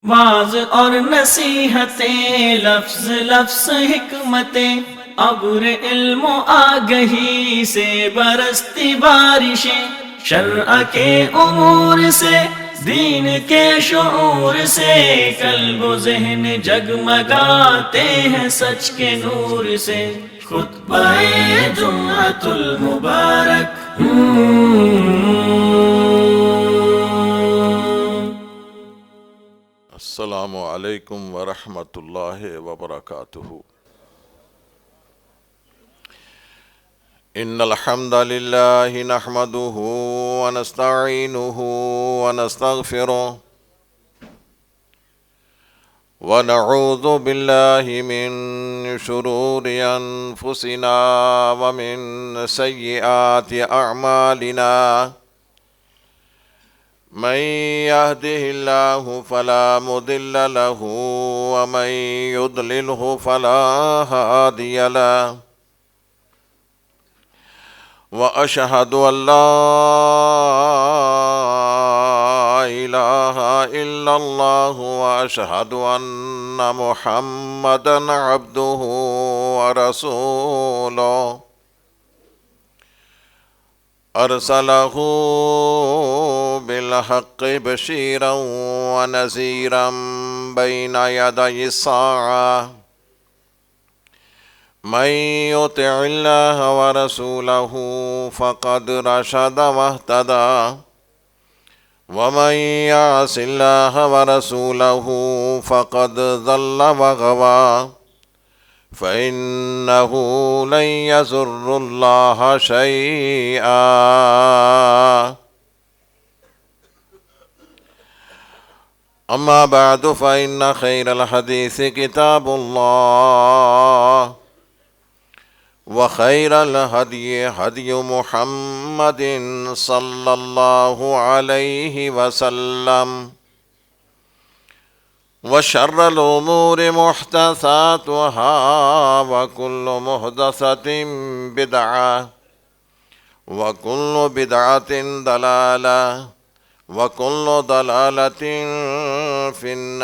Was اور نصیحتیں، لفظ لفظ حکمتیں، ابر علم و آگہی سے برستی بارشیں، شرع کے امور سے، دین کے شعور سے، قلب و ذہن جگمگاتے ہیں سچ کے نور سے۔ خطبہ جمعۃ المبارک۔ السلام علیکم ورحمۃ اللہ وبرکاتہ۔ ان الحمد للہ نحمده ونستعینه ونستغفره ونعوذ باللہ من شرور انفسنا ومن سیئات اعمالنا، من يهده الله فلا مضل له ومن يضلله فلا هادي له، وأشهد أن لا إله إلا الله وأشهد أن محمدا عبده ورسوله، أرسله بالحق بشيرا ونذيرا بين يدي الساعة، من يطع الله ورسوله فقد رشد واهتدى، ومن يعص الله ورسوله فقد ضل وغوى، فإنه لن يضر الله شيئا، أما بعد فإن خير الحديث كتاب الله، وخير الهدي هدي محمد صلى الله عليه وسلم، وشر الأمور محدثاتها وكل محدثة بدعة وكل بدعة ضلالة وكل ضلالة في النار۔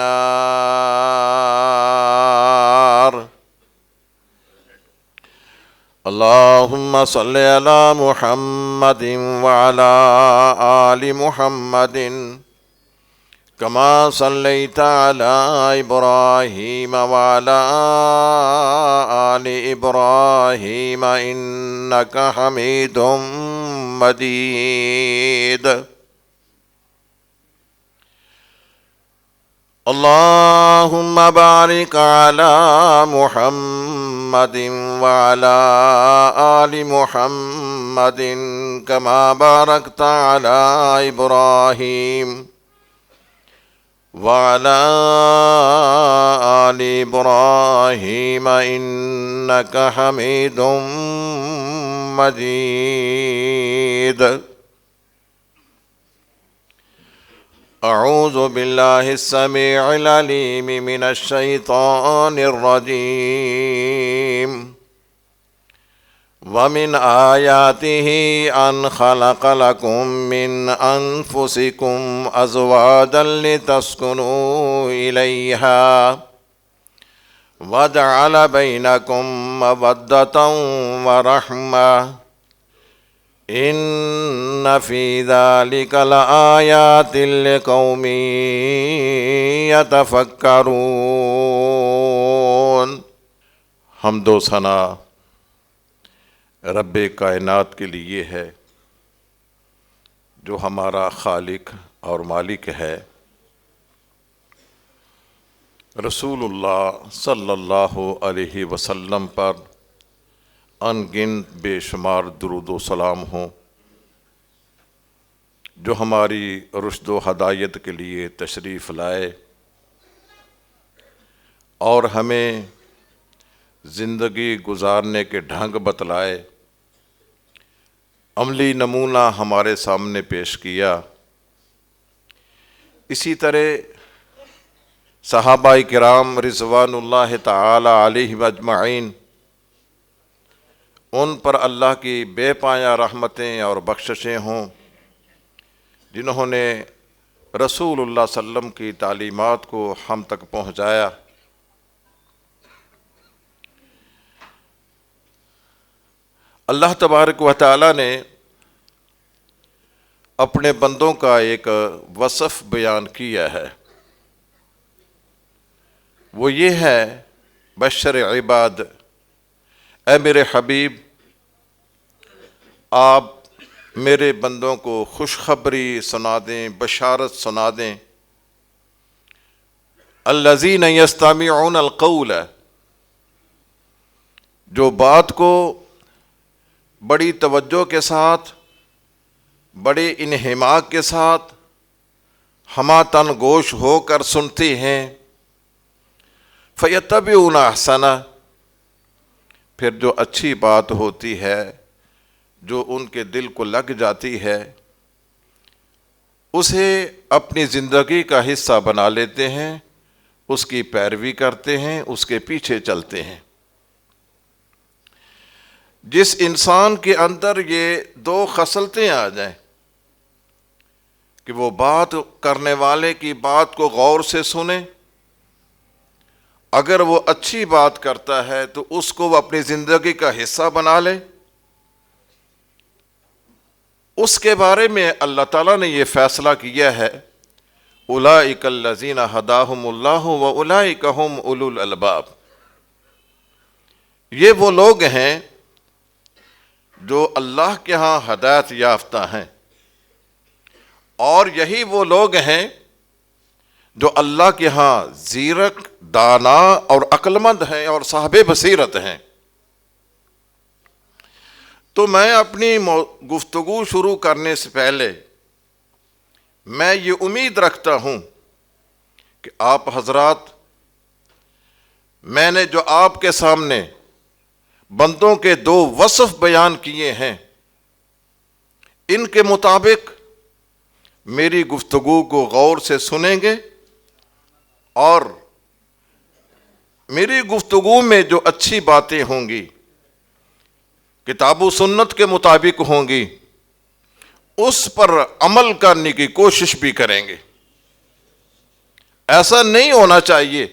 اللهم صل على محمد وعلى آل محمد كما صليت على إبراهيم وعلى آل إبراهيم إنك حميد مجيد۔ اللهم بارك على محمد وعلى آل محمد كما باركت على إبراهيم وعلى آل إبراهيم إنك حميد مجيد۔ أعوذ بالله السميع العليم من الشيطان الرجيم۔ ومن آياته أن خلق لكم من أنفسكم أزواجا لتسكنوا إليها وجعل بينكم مودة ورحمة، إن في ذلك لآيات لقوم يتفكرون۔ حمد و ثنا رب کائنات کے لیے ہے، جو ہمارا خالق اور مالک ہے۔ رسول اللہ صلی اللہ علیہ وسلم پر ان گنت بے شمار درود و سلام ہوں، جو ہماری رشد و ہدایت کے لیے تشریف لائے اور ہمیں زندگی گزارنے کے ڈھنگ بتلائے، عملی نمونہ ہمارے سامنے پیش کیا۔ اسی طرح صحابہ کرام رضوان اللہ تعالی علیہم اجمعین، ان پر اللہ کی بے پایہ رحمتیں اور بخششیں ہوں، جنہوں نے رسول اللہ صلی اللہ علیہ وسلم کی تعلیمات کو ہم تک پہنچایا۔ اللہ تبارک و تعالی نے اپنے بندوں کا ایک وصف بیان کیا ہے، وہ یہ ہے بشر عباد، اے میرے حبیب آپ میرے بندوں کو خوشخبری سنا دیں، بشارت سنا دیں۔ الذین یستمعون القول، جو بات کو بڑی توجہ کے ساتھ، بڑے انہماک کے ساتھ، ہمہ تن گوش ہو کر سنتے ہیں، فیتبعون احسنہ، پھر جو اچھی بات ہوتی ہے، جو ان کے دل کو لگ جاتی ہے، اسے اپنی زندگی کا حصہ بنا لیتے ہیں، اس کی پیروی کرتے ہیں، اس کے پیچھے چلتے ہیں۔ جس انسان کے اندر یہ دو خصلتیں آ جائیں کہ وہ بات کرنے والے کی بات کو غور سے سنے، اگر وہ اچھی بات کرتا ہے تو اس کو وہ اپنی زندگی کا حصہ بنا لے، اس کے بارے میں اللہ تعالیٰ نے یہ فیصلہ کیا ہے، اولئک الذین ھداھم اللہ واولئک ھم اولو الالباب، یہ وہ لوگ ہیں جو اللہ کے ہاں ہدایت یافتہ ہیں، اور یہی وہ لوگ ہیں جو اللہ کے ہاں زیرک، دانا اور عقلمند ہیں اور صاحب بصیرت ہیں۔ تو میں اپنی گفتگو شروع کرنے سے پہلے میں یہ امید رکھتا ہوں کہ آپ حضرات، میں نے جو آپ کے سامنے بندوں کے دو وصف بیان کیے ہیں، ان کے مطابق میری گفتگو کو غور سے سنیں گے، اور میری گفتگو میں جو اچھی باتیں ہوں گی کتاب و سنت کے مطابق ہوں گی، اس پر عمل کرنے کی کوشش بھی کریں گے۔ ایسا نہیں ہونا چاہیے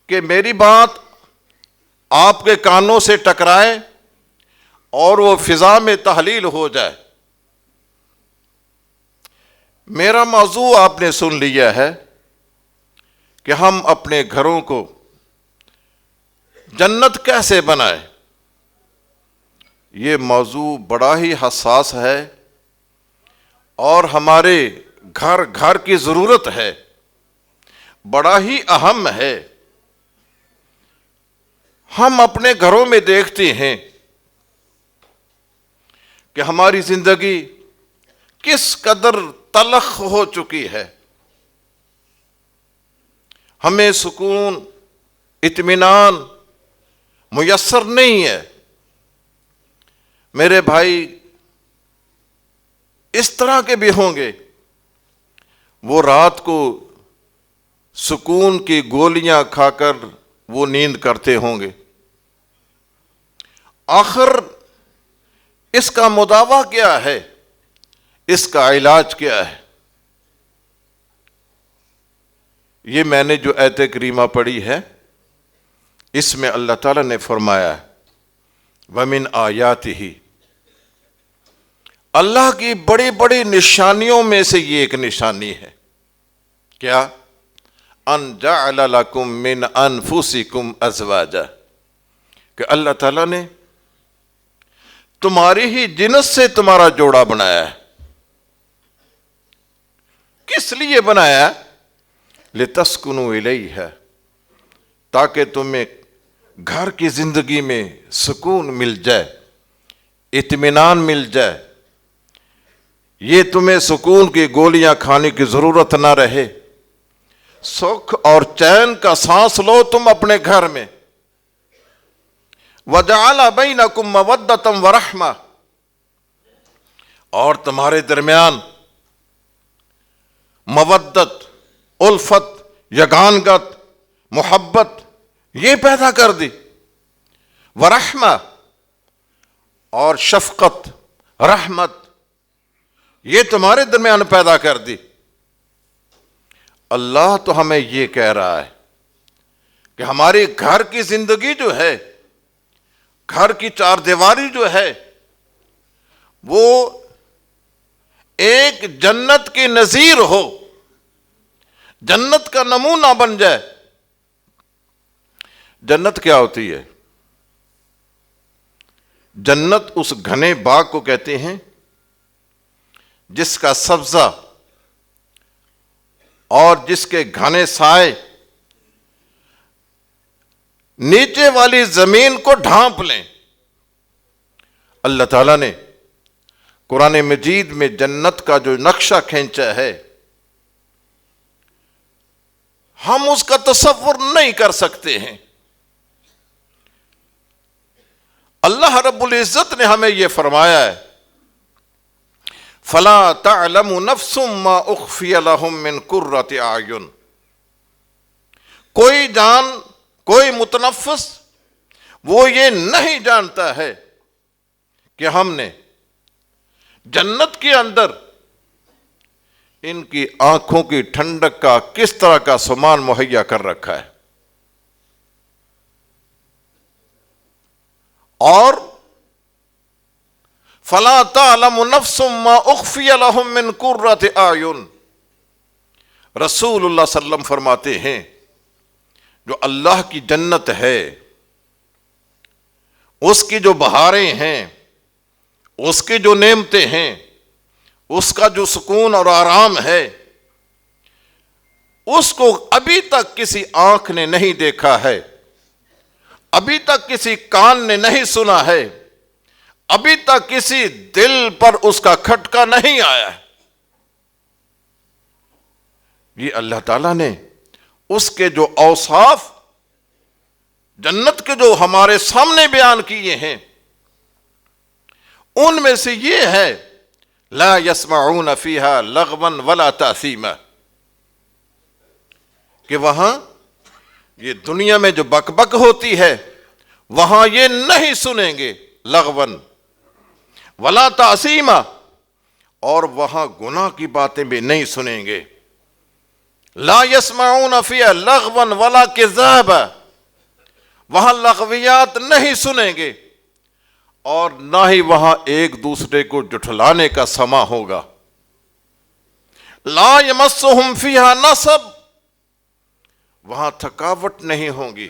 کہ میری بات آپ کے کانوں سے ٹکرائے اور وہ فضا میں تحلیل ہو جائے۔ میرا موضوع آپ نے سن لیا ہے کہ ہم اپنے گھروں کو جنت کیسے بنائیں۔ یہ موضوع بڑا ہی حساس ہے اور ہمارے گھر گھر کی ضرورت ہے، بڑا ہی اہم ہے۔ ہم اپنے گھروں میں دیکھتے ہیں کہ ہماری زندگی کس قدر تلخ ہو چکی ہے، ہمیں سکون، اطمینان میسر نہیں ہے۔ میرے بھائی اس طرح کے بھی ہوں گے، وہ رات کو سکون کی گولیاں کھا کر وہ نیند کرتے ہوں گے۔ آخر اس کا مداوع کیا ہے، اس کا علاج کیا ہے؟ یہ میں نے جو آیت کریمہ پڑھی ہے، اس میں اللہ تعالیٰ نے فرمایا وَمِنْ آیَاتِهِ، اللہ کی بڑی بڑی نشانیوں میں سے یہ ایک نشانی ہے، کیا؟ ان جعل لکم من انفسکم ازواجا، کہ اللہ تعالیٰ نے تمہاری ہی جنس سے تمہارا جوڑا بنایا ہے۔ کس لیے بنایا؟ لِتَسْكُنُوا إِلَيْهَا، تاکہ تمہیں گھر کی زندگی میں سکون مل جائے، اطمینان مل جائے، یہ تمہیں سکون کی گولیاں کھانے کی ضرورت نہ رہے، سکھ اور چین کا سانس لو تم اپنے گھر میں۔ وَجَعَلَ بَيْنَكُمْ مَوَدَّةً وَرَحْمَةً، اور تمہارے درمیان مودت، الفت، یگانگت، محبت یہ پیدا کر دی، ورحمہ، اور شفقت، رحمت یہ تمہارے درمیان پیدا کر دی۔ اللہ تو ہمیں یہ کہہ رہا ہے کہ ہماری گھر کی زندگی جو ہے، گھر کی چار دیواری جو ہے، وہ ایک جنت کی نظیر ہو، جنت کا نمونہ بن جائے۔ جنت کیا ہوتی ہے؟ جنت اس گھنے باغ کو کہتے ہیں جس کا سبزہ اور جس کے گھنے سائے نیچے والی زمین کو ڈھانپ لیں۔ اللہ تعالیٰ نے قرآن مجید میں جنت کا جو نقشہ کھینچا ہے، ہم اس کا تصور نہیں کر سکتے ہیں۔ اللہ رب العزت نے ہمیں یہ فرمایا ہے، فَلَا تَعْلَمُ نَفْسٌ مَّا أُخْفِيَ لَهُم مِّن قُرَّةِ أَعْيُنٍ۔ کوئی جان، کوئی متنفس وہ یہ نہیں جانتا ہے کہ ہم نے جنت کے اندر ان کی آنکھوں کی ٹھنڈک کا کس طرح کا سامان مہیا کر رکھا ہے۔ اور فَلَا تَعْلَمُ نَفْسٌ مَّا أُخْفِيَ لَهُم مِّن قُرَّةِ أَعْيُنٍ۔ رسول اللہ صلی اللہ علیہ وسلم فرماتے ہیں، جو اللہ کی جنت ہے، اس کی جو بہاریں ہیں، اس کی جو نعمتیں ہیں، اس کا جو سکون اور آرام ہے، اس کو ابھی تک کسی آنکھ نے نہیں دیکھا ہے، ابھی تک کسی کان نے نہیں سنا ہے، ابھی تک کسی دل پر اس کا کھٹکا نہیں آیا ہے۔ یہ اللہ تعالیٰ نے اس کے جو اوصاف جنت کے جو ہمارے سامنے بیان کیے ہیں، ان میں سے یہ ہے لا يسمعون فيها لغوا ولا تأثیما، کہ وہاں یہ دنیا میں جو بک بک ہوتی ہے وہاں یہ نہیں سنیں گے، لغون ولا تأثیما، اور وہاں گناہ کی باتیں بھی نہیں سنیں گے۔ لا يسمعون فيها لغوا ولا كذابا، وہاں لغویات نہیں سنیں گے، اور نہ ہی وہاں ایک دوسرے کو جھٹلانے کا سما ہوگا۔ لا يمسهم فيها نصب، وہاں تھکاوٹ نہیں ہوگی۔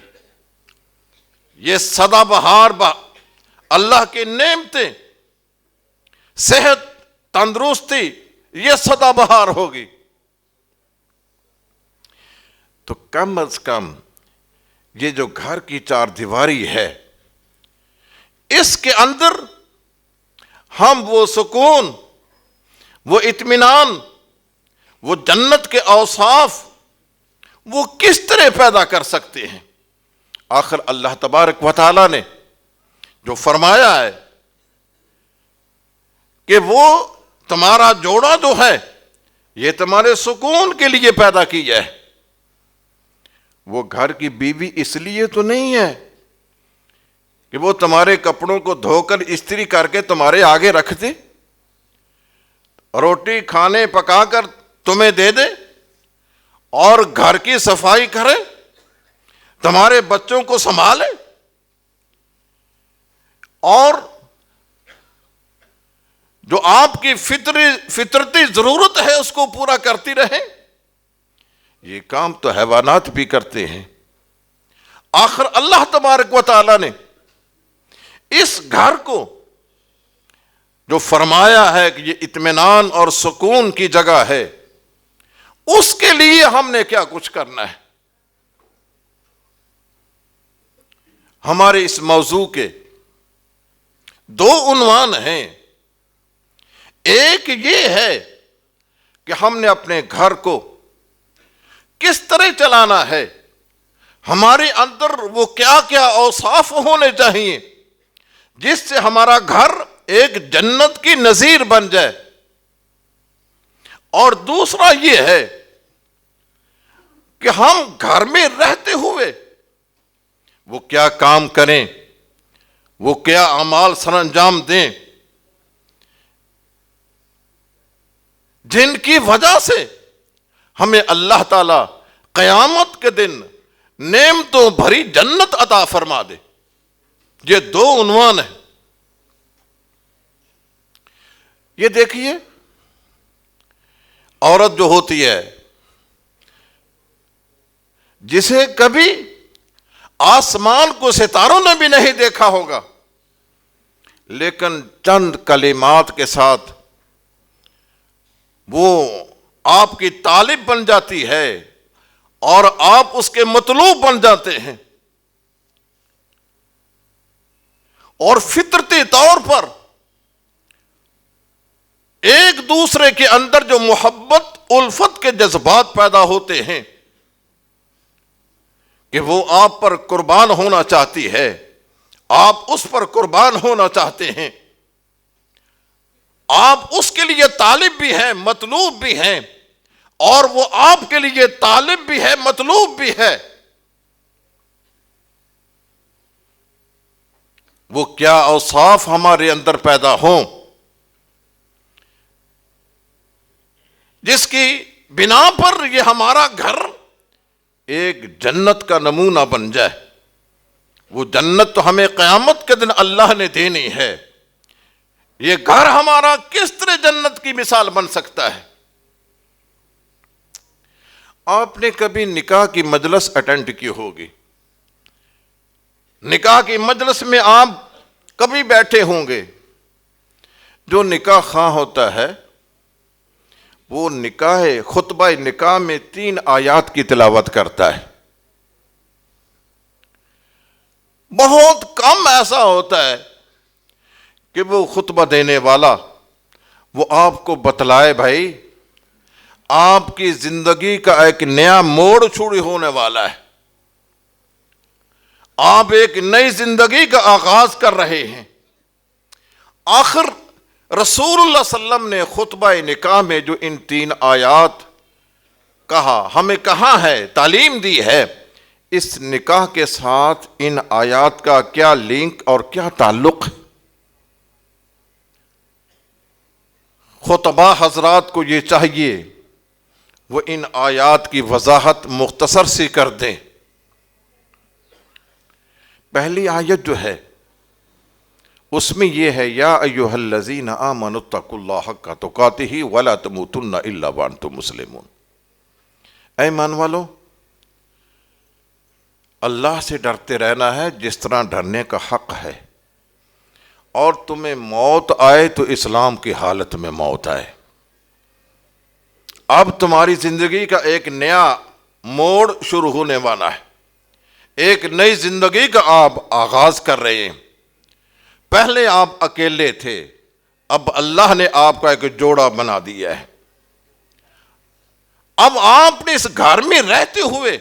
یہ سدا بہار اللہ کی نعمتیں، صحت، تندرستی، یہ سدا بہار ہوگی۔ تو کم از کم یہ جو گھر کی چار دیواری ہے، اس کے اندر ہم وہ سکون، وہ اطمینان، وہ جنت کے اوصاف وہ کس طرح پیدا کر سکتے ہیں؟ آخر اللہ تبارک و تعالی نے جو فرمایا ہے کہ وہ تمہارا جوڑا جو ہے یہ تمہارے سکون کے لیے پیدا کیا ہے۔ وہ گھر کی بیوی اس لیے تو نہیں ہے کہ وہ تمہارے کپڑوں کو دھو کر استری کر کے تمہارے آگے رکھ دے، روٹی کھانے پکا کر تمہیں دے دے، اور گھر کی صفائی کرے، تمہارے بچوں کو سنبھالے، اور جو آپ کی فطرتی ضرورت ہے اس کو پورا کرتی رہے۔ یہ کام تو حیوانات بھی کرتے ہیں۔ آخر اللہ تبارک و تعالی نے اس گھر کو جو فرمایا ہے کہ یہ اطمینان اور سکون کی جگہ ہے، اس کے لیے ہم نے کیا کچھ کرنا ہے؟ ہمارے اس موضوع کے دو عنوان ہیں۔ ایک یہ ہے کہ ہم نے اپنے گھر کو کس طرح چلانا ہے، ہمارے اندر وہ کیا کیا اوصاف ہونے چاہیے جس سے ہمارا گھر ایک جنت کی نظیر بن جائے۔ اور دوسرا یہ ہے کہ ہم گھر میں رہتے ہوئے وہ کیا کام کریں، وہ کیا اعمال سر انجام دیں جن کی وجہ سے ہمیں اللہ تعالی قیامت کے دن نعمتوں بھری جنت عطا فرما دے۔ یہ دو عنوان ہیں۔ یہ دیکھیے، عورت جو ہوتی ہے جسے کبھی آسمان کو ستاروں نے بھی نہیں دیکھا ہوگا، لیکن چند کلمات کے ساتھ وہ آپ کی طالب بن جاتی ہے اور آپ اس کے مطلوب بن جاتے ہیں، اور فطرتی طور پر ایک دوسرے کے اندر جو محبت الفت کے جذبات پیدا ہوتے ہیں کہ وہ آپ پر قربان ہونا چاہتی ہے، آپ اس پر قربان ہونا چاہتے ہیں، آپ اس کے لیے طالب بھی ہیں، مطلوب بھی ہیں، اور وہ آپ کے لیے طالب بھی ہے، مطلوب بھی ہے۔ وہ کیا اوصاف ہمارے اندر پیدا ہوں جس کی بنا پر یہ ہمارا گھر ایک جنت کا نمونہ بن جائے۔ وہ جنت تو ہمیں قیامت کے دن اللہ نے دینی ہے۔ یہ گھر ہمارا کس طرح جنت کی مثال بن سکتا ہے؟ آپ نے کبھی نکاح کی مجلس اٹینڈ کی ہوگی، نکاح کی مجلس میں آپ کبھی بیٹھے ہوں گے۔ جو نکاح خواہ ہوتا ہے وہ خطبہ نکاح میں 3 آیات کی تلاوت کرتا ہے۔ بہت کم ایسا ہوتا ہے کہ وہ خطبہ دینے والا وہ آپ کو بتلائے بھائی آپ کی زندگی کا ایک نیا موڑ شروع ہونے والا ہے، آپ ایک نئی زندگی کا آغاز کر رہے ہیں۔ آخر رسول اللہ صلی اللہ علیہ وسلم نے خطبہ نکاح میں جو ان 3 آیات کہا، ہمیں کہاں ہے، تعلیم دی ہے، اس نکاح کے ساتھ ان آیات کا کیا لنک اور کیا تعلق ہے؟ خطبہ حضرات کو یہ چاہیے وہ ان آیات کی وضاحت مختصر سی کر دیں۔ پہلی آیت جو ہے اس میں یہ ہے، یا ایھا الذین آمنوا اتقوا اللہ حق تقاتہ ولا تموتن الا وانتم مسلمون۔ اے ایمان والو، اللہ سے ڈرتے رہنا ہے جس طرح ڈرنے کا حق ہے، اور تمہیں موت آئے تو اسلام کی حالت میں موت آئے۔ اب تمہاری زندگی کا ایک نیا موڑ شروع ہونے والا ہے، ایک نئی زندگی کا آپ آغاز کر رہے ہیں۔ پہلے آپ اکیلے تھے، اب اللہ نے آپ کا ایک جوڑا بنا دیا ہے۔ اب آپ نے اس گھر میں رہتے ہوئے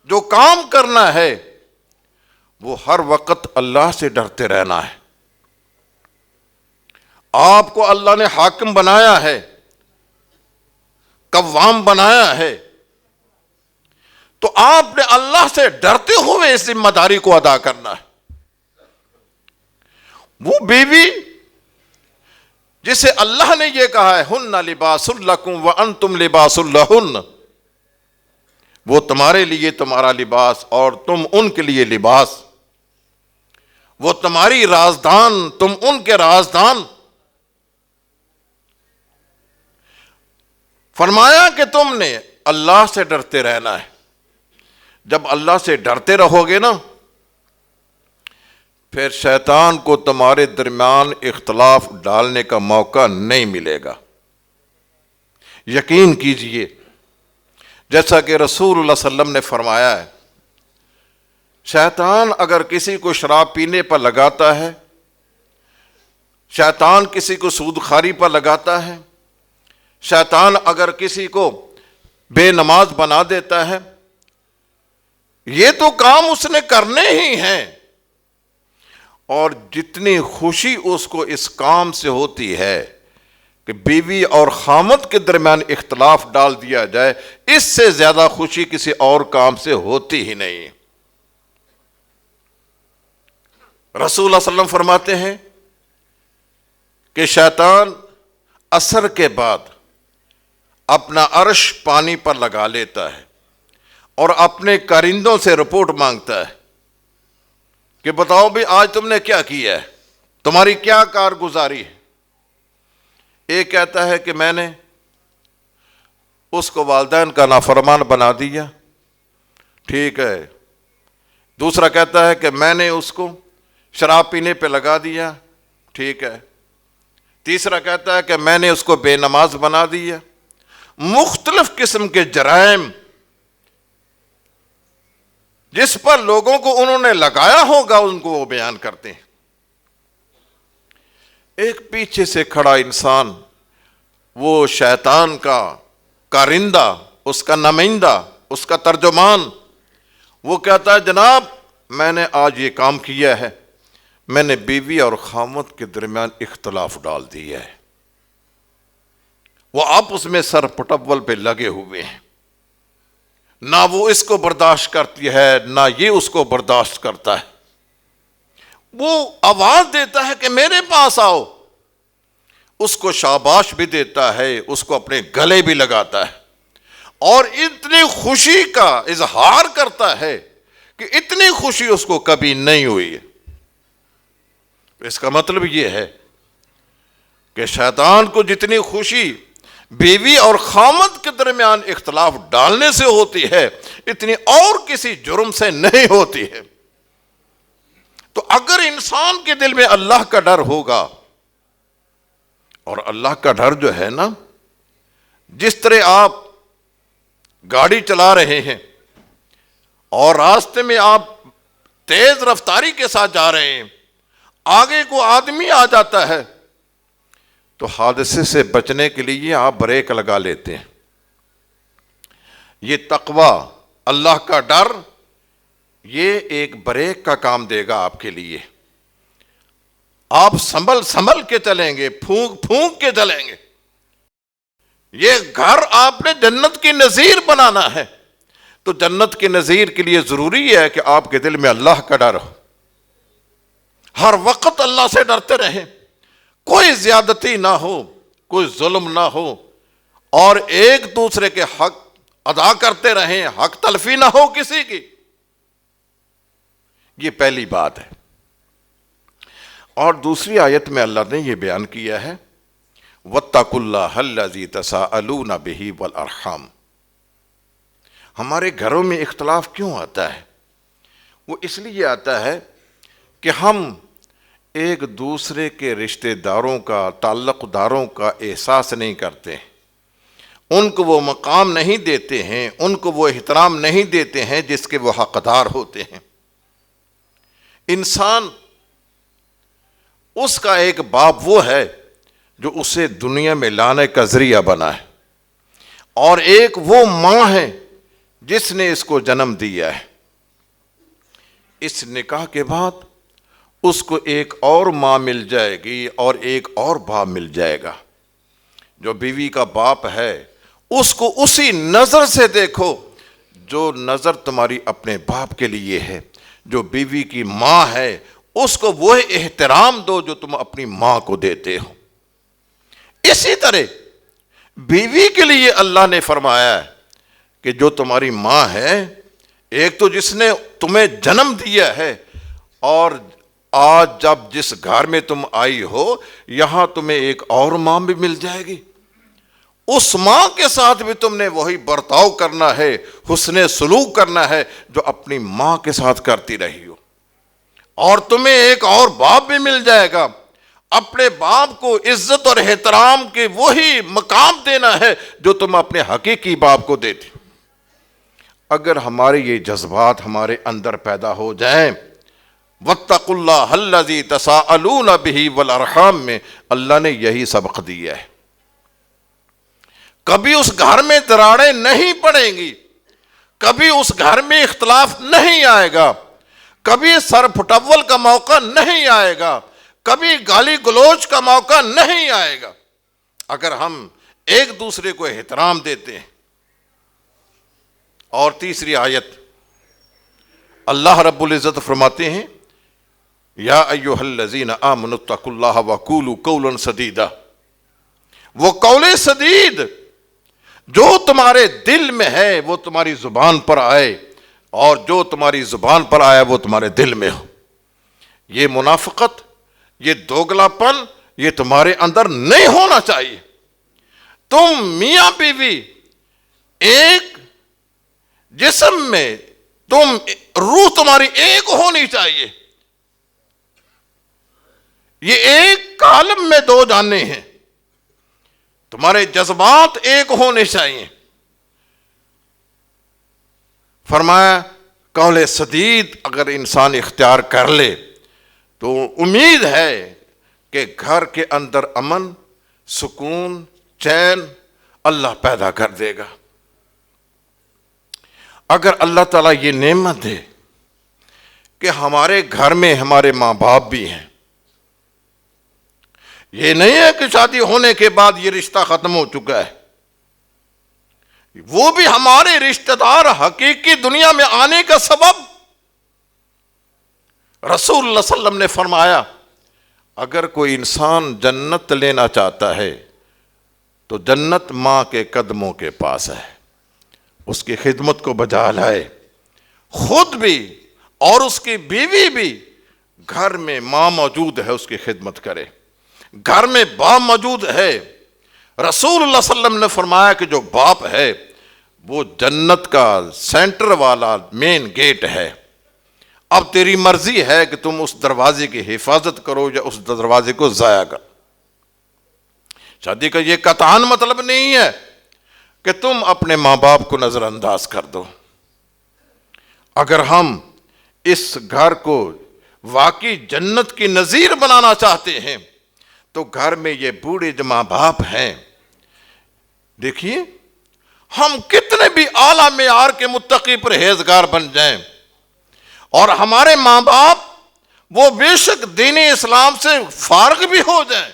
جو کام کرنا ہے وہ ہر وقت اللہ سے ڈرتے رہنا ہے۔ آپ کو اللہ نے حاکم بنایا ہے، قوام بنایا ہے، تو آپ نے اللہ سے ڈرتے ہوئے اس ذمہ داری کو ادا کرنا ہے۔ وہ بیوی جسے اللہ نے یہ کہا ہے ہن لباس لکم وانتم لباس لہن، وہ تمہارے لیے تمہارا لباس اور تم ان کے لیے لباس، وہ تمہاری رازدان تم ان کے رازدان۔ فرمایا کہ تم نے اللہ سے ڈرتے رہنا ہے۔ جب اللہ سے ڈرتے رہو گے نا، پھر شیطان کو تمہارے درمیان اختلاف ڈالنے کا موقع نہیں ملے گا۔ یقین کیجئے، جیسا کہ رسول اللہ صلی اللہ علیہ وسلم نے فرمایا ہے، شیطان اگر کسی کو شراب پینے پر لگاتا ہے، شیطان کسی کو سود خواری پر لگاتا ہے، شیطان اگر کسی کو بے نماز بنا دیتا ہے، یہ تو کام اس نے کرنے ہی ہیں، اور جتنی خوشی اس کو اس کام سے ہوتی ہے کہ بیوی اور خامد کے درمیان اختلاف ڈال دیا جائے، اس سے زیادہ خوشی کسی اور کام سے ہوتی ہی نہیں۔ رسول اللہ صلی اللہ علیہ وسلم فرماتے ہیں کہ شیطان عصر کے بعد اپنا عرش پانی پر لگا لیتا ہے اور اپنے کارندوں سے رپورٹ مانگتا ہے کہ بتاؤ بھی آج تم نے کیا کیا ہے، تمہاری کیا کارگزاری ہے۔ ایک کہتا ہے کہ میں نے اس کو والدین کا نافرمان بنا دیا، ٹھیک ہے۔ دوسرا کہتا ہے کہ میں نے اس کو شراب پینے پہ لگا دیا، ٹھیک ہے۔ تیسرا کہتا ہے کہ میں نے اس کو بے نماز بنا دیا۔ مختلف قسم کے جرائم جس پر لوگوں کو انہوں نے لگایا ہوگا ان کو وہ بیان کرتے ہیں۔ ایک پیچھے سے کھڑا انسان، وہ شیطان کا کارندہ، اس کا نمائندہ، اس کا ترجمان، وہ کہتا ہے جناب میں نے آج یہ کام کیا ہے، میں نے بیوی اور خاوند کے درمیان اختلاف ڈال دیا ہے۔ وہ آپس میں سر پٹول پہ لگے ہوئے ہیں، نہ وہ اس کو برداشت کرتی ہے نہ یہ اس کو برداشت کرتا ہے۔ وہ آواز دیتا ہے کہ میرے پاس آؤ، اس کو شاباش بھی دیتا ہے، اس کو اپنے گلے بھی لگاتا ہے اور اتنی خوشی کا اظہار کرتا ہے کہ اتنی خوشی اس کو کبھی نہیں ہوئی ہے۔ اس کا مطلب یہ ہے کہ شیطان کو جتنی خوشی بیوی اور خاوند کے درمیان اختلاف ڈالنے سے ہوتی ہے اتنی اور کسی جرم سے نہیں ہوتی ہے۔ تو اگر انسان کے دل میں اللہ کا ڈر ہوگا، اور اللہ کا ڈر جو ہے نا، جس طرح آپ گاڑی چلا رہے ہیں اور راستے میں آپ تیز رفتاری کے ساتھ جا رہے ہیں، آگے کو آدمی آ جاتا ہے تو حادثے سے بچنے کے لیے آپ بریک لگا لیتے ہیں۔ یہ تقوی، اللہ کا ڈر، یہ ایک بریک کا کام دے گا آپ کے لیے۔ آپ سنبھل کے چلیں گے، پھونک کے چلیں گے۔ یہ گھر آپ نے جنت کی نظیر بنانا ہے، تو جنت کی نظیر کے لیے ضروری ہے کہ آپ کے دل میں اللہ کا ڈر ہو، ہر وقت اللہ سے ڈرتے رہیں، کوئی زیادتی نہ ہو، کوئی ظلم نہ ہو، اور ایک دوسرے کے حق ادا کرتے رہیں، حق تلفی نہ ہو کسی کی۔ یہ پہلی بات ہے۔ اور دوسری آیت میں اللہ نے یہ بیان کیا ہے وَاتَّقُوا اللَّهَ الَّذِي تَسَاءَلُونَ بِهِ وَالْأَرْحَامَ۔ ہمارے گھروں میں اختلاف کیوں آتا ہے؟ وہ اس لیے آتا ہے کہ ہم ایک دوسرے کے رشتہ داروں کا، تعلق داروں کا احساس نہیں کرتے، ان کو وہ مقام نہیں دیتے ہیں، ان کو وہ احترام نہیں دیتے ہیں جس کے وہ حقدار ہوتے ہیں۔ انسان، اس کا ایک باپ وہ ہے جو اسے دنیا میں لانے کا ذریعہ بنا ہے، اور ایک وہ ماں ہے جس نے اس کو جنم دیا ہے۔ اس نکاح کے بعد اس کو ایک اور ماں مل جائے گی اور ایک اور باپ مل جائے گا۔ جو بیوی کا باپ ہے اس کو اسی نظر سے دیکھو جو نظر تمہاری اپنے باپ کے لیے ہے۔ جو بیوی کی ماں ہے اس کو وہ احترام دو جو تم اپنی ماں کو دیتے ہو۔ اسی طرح بیوی کے لیے اللہ نے فرمایا ہے کہ جو تمہاری ماں ہے، ایک تو جس نے تمہیں جنم دیا ہے، اور آج جب جس گھر میں تم آئی ہو یہاں تمہیں ایک اور ماں بھی مل جائے گی، اس ماں کے ساتھ بھی تم نے وہی برتاؤ کرنا ہے، حسن سلوک کرنا ہے جو اپنی ماں کے ساتھ کرتی رہی ہو۔ اور تمہیں ایک اور باپ بھی مل جائے گا، اپنے باپ کو عزت اور احترام کے وہی مقام دینا ہے جو تم اپنے حقیقی باپ کو دیتے۔ اگر ہمارے یہ جذبات ہمارے اندر پیدا ہو جائیں، وَاتَّقُوا اللَّهَ الَّذِي تَسَاءَلُونَ بِهِ وَالْأَرْحَامَ میں اللہ نے یہی سبق دیا ہے۔ کبھی اس گھر میں دراڑیں نہیں پڑیں گی، کبھی اس گھر میں اختلاف نہیں آئے گا، کبھی سر پھٹول کا موقع نہیں آئے گا، کبھی گالی گلوچ کا موقع نہیں آئے گا، اگر ہم ایک دوسرے کو احترام دیتے ہیں۔ اور تیسری آیت اللہ رب العزت فرماتے ہیں یا ایھا الذین آمنوا اتقوا اللہ وقولوا قولا سدیدا۔ وہ قول سدید جو تمہارے دل میں ہے وہ تمہاری زبان پر آئے، اور جو تمہاری زبان پر آیا وہ تمہارے دل میں ہو۔ یہ منافقت، یہ دوگلا پن، یہ تمہارے اندر نہیں ہونا چاہیے۔ تم میاں بیوی ایک جسم میں، تم روح تمہاری ایک ہونی چاہیے۔ یہ ایک کالم میں دو جانیں ہیں، تمہارے جذبات ایک ہونے چاہیے۔ فرمایا قول سدید اگر انسان اختیار کر لے تو امید ہے کہ گھر کے اندر امن، سکون، چین اللہ پیدا کر دے گا۔ اگر اللہ تعالیٰ یہ نعمت دے کہ ہمارے گھر میں ہمارے ماں باپ بھی ہیں، یہ نہیں ہے کہ شادی ہونے کے بعد یہ رشتہ ختم ہو چکا ہے، وہ بھی ہمارے رشتہ دار، حقیقی دنیا میں آنے کا سبب۔ رسول اللہ صلی اللہ علیہ وسلم نے فرمایا اگر کوئی انسان جنت لینا چاہتا ہے تو جنت ماں کے قدموں کے پاس ہے، اس کی خدمت کو بجا لائے، خود بھی اور اس کی بیوی بھی۔ گھر میں ماں موجود ہے، اس کی خدمت کرے، گھر میں باپ موجود ہے۔ رسول اللہ صلی اللہ علیہ وسلم نے فرمایا کہ جو باپ ہے وہ جنت کا سینٹر والا مین گیٹ ہے۔ اب تیری مرضی ہے کہ تم اس دروازے کی حفاظت کرو یا اس دروازے کو ضائع کرو۔ شادی کا یہ قطعاً مطلب نہیں ہے کہ تم اپنے ماں باپ کو نظر انداز کر دو۔ اگر ہم اس گھر کو واقعی جنت کی نظیر بنانا چاہتے ہیں تو گھر میں یہ بوڑھے جو ماں باپ ہیں، دیکھیے ہم کتنے بھی اعلیٰ معیار کے متقی پرہیزگار بن جائیں اور ہمارے ماں باپ وہ بے شک دین اسلام سے فارغ بھی ہو جائیں،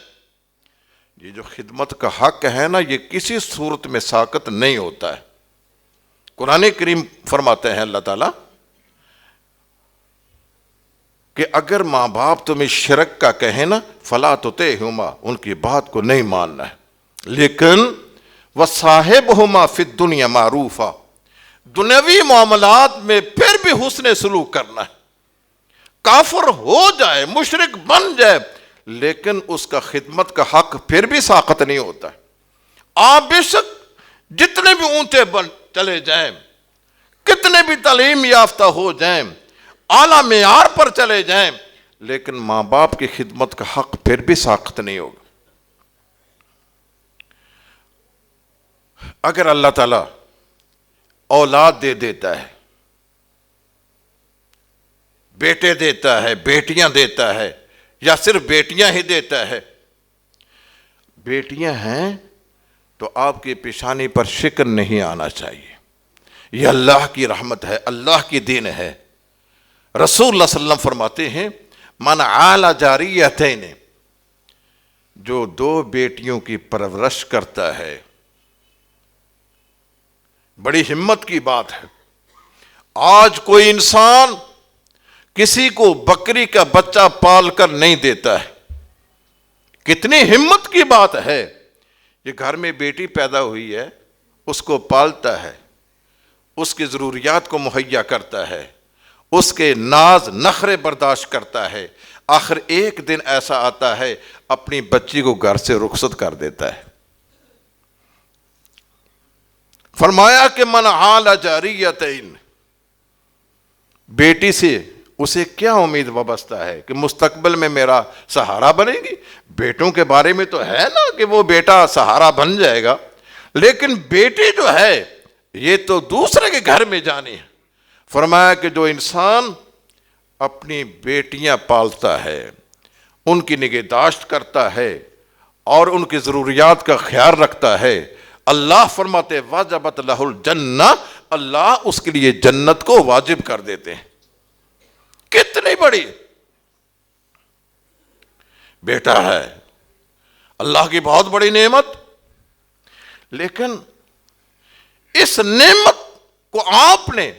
یہ جو خدمت کا حق ہے نا، یہ کسی صورت میں ساقط نہیں ہوتا ہے۔ قرآن کریم فرماتے ہیں اللہ تعالیٰ کہ اگر ماں باپ تمہیں شرک کا کہیں نا فلا تطعہما، ان کی بات کو نہیں ماننا ہے، لیکن وصاحبہما فی الدنیا معروفا، دنیاوی معاملات میں پھر بھی حسن سلوک کرنا ہے۔ کافر ہو جائے، مشرک بن جائے، لیکن اس کا خدمت کا حق پھر بھی ساقط نہیں ہوتا ہے۔ آپ بے شک جتنے بھی اونچے بن چلے جائیں، کتنے بھی تعلیم یافتہ ہو جائیں، اعلیٰ معیار پر چلے جائیں، لیکن ماں باپ کی خدمت کا حق پھر بھی ساقط نہیں ہوگا۔ اگر اللہ تعالیٰ اولاد دے دیتا ہے، بیٹے دیتا ہے، بیٹیاں دیتا ہے، یا صرف بیٹیاں ہی دیتا ہے، بیٹیاں ہیں تو آپ کی پیشانی پر شکن نہیں آنا چاہیے، یہ اللہ کی رحمت ہے، اللہ کی دین ہے۔ رسول اللہ صلی اللہ علیہ وسلم فرماتے ہیں من عال جاریتین، جو دو بیٹیوں کی پرورش کرتا ہے، بڑی ہمت کی بات ہے۔ آج کوئی انسان کسی کو بکری کا بچہ پال کر نہیں دیتا ہے، کتنی ہمت کی بات ہے۔ یہ گھر میں بیٹی پیدا ہوئی ہے، اس کو پالتا ہے، اس کی ضروریات کو مہیا کرتا ہے، اس کے ناز نخرے برداشت کرتا ہے، آخر ایک دن ایسا آتا ہے اپنی بچی کو گھر سے رخصت کر دیتا ہے۔ فرمایا کہ من عال جاریتین، بیٹی سے اسے کیا امید وابستہ ہے کہ مستقبل میں میرا سہارا بنے گی؟ بیٹوں کے بارے میں تو ہے نا کہ وہ بیٹا سہارا بن جائے گا، لیکن بیٹی جو ہے یہ تو دوسرے کے گھر میں جانی ہے۔ فرمایا کہ جو انسان اپنی بیٹیاں پالتا ہے، ان کی نگہداشت کرتا ہے اور ان کی ضروریات کا خیال رکھتا ہے، اللہ فرماتے واجبت لہ الجنہ، اللہ اس کے لیے جنت کو واجب کر دیتے ہیں۔ کتنی بڑی بیٹا ہے، اللہ کی بہت بڑی نعمت، لیکن اس نعمت کو آپ نے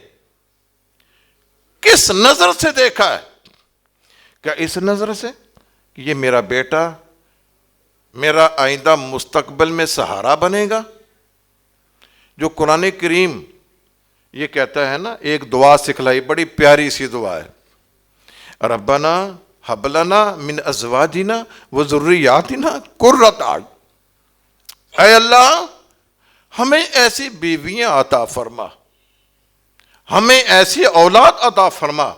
کس نظر سے دیکھا ہے؟ کیا اس نظر سے کہ یہ میرا بیٹا میرا آئندہ مستقبل میں سہارا بنے گا، جو قرآن کریم یہ کہتا ہے نا، ایک دعا سکھلائی، بڑی پیاری سی دعا ہے، ربنا ہب لنا من ازواجنا وذریاتنا قرۃ اعین، اے اللہ ہمیں ایسی بیویاں عطا فرما، ہمیں ایسی اولاد عطا فرما،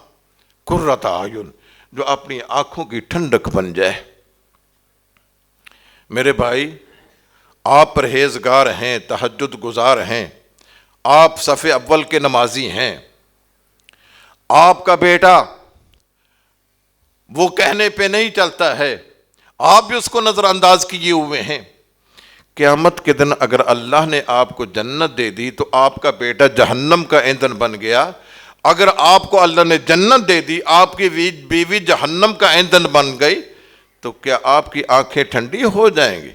قرۃ اعین، جو اپنی آنکھوں کی ٹھنڈک بن جائے۔ میرے بھائی، آپ پرہیزگار ہیں، تہجد گزار ہیں، آپ صف اول کے نمازی ہیں، آپ کا بیٹا وہ کہنے پہ نہیں چلتا ہے، آپ بھی اس کو نظر انداز کیے ہوئے ہیں۔ قیامت کے دن اگر اللہ نے آپ کو جنت دے دی تو آپ کا بیٹا جہنم کا ایندھن بن گیا، اگر آپ کو اللہ نے جنت دے دی، آپ کی بیوی جہنم کا ایندھن بن گئی، تو کیا آپ کی آنکھیں ٹھنڈی ہو جائیں گی؟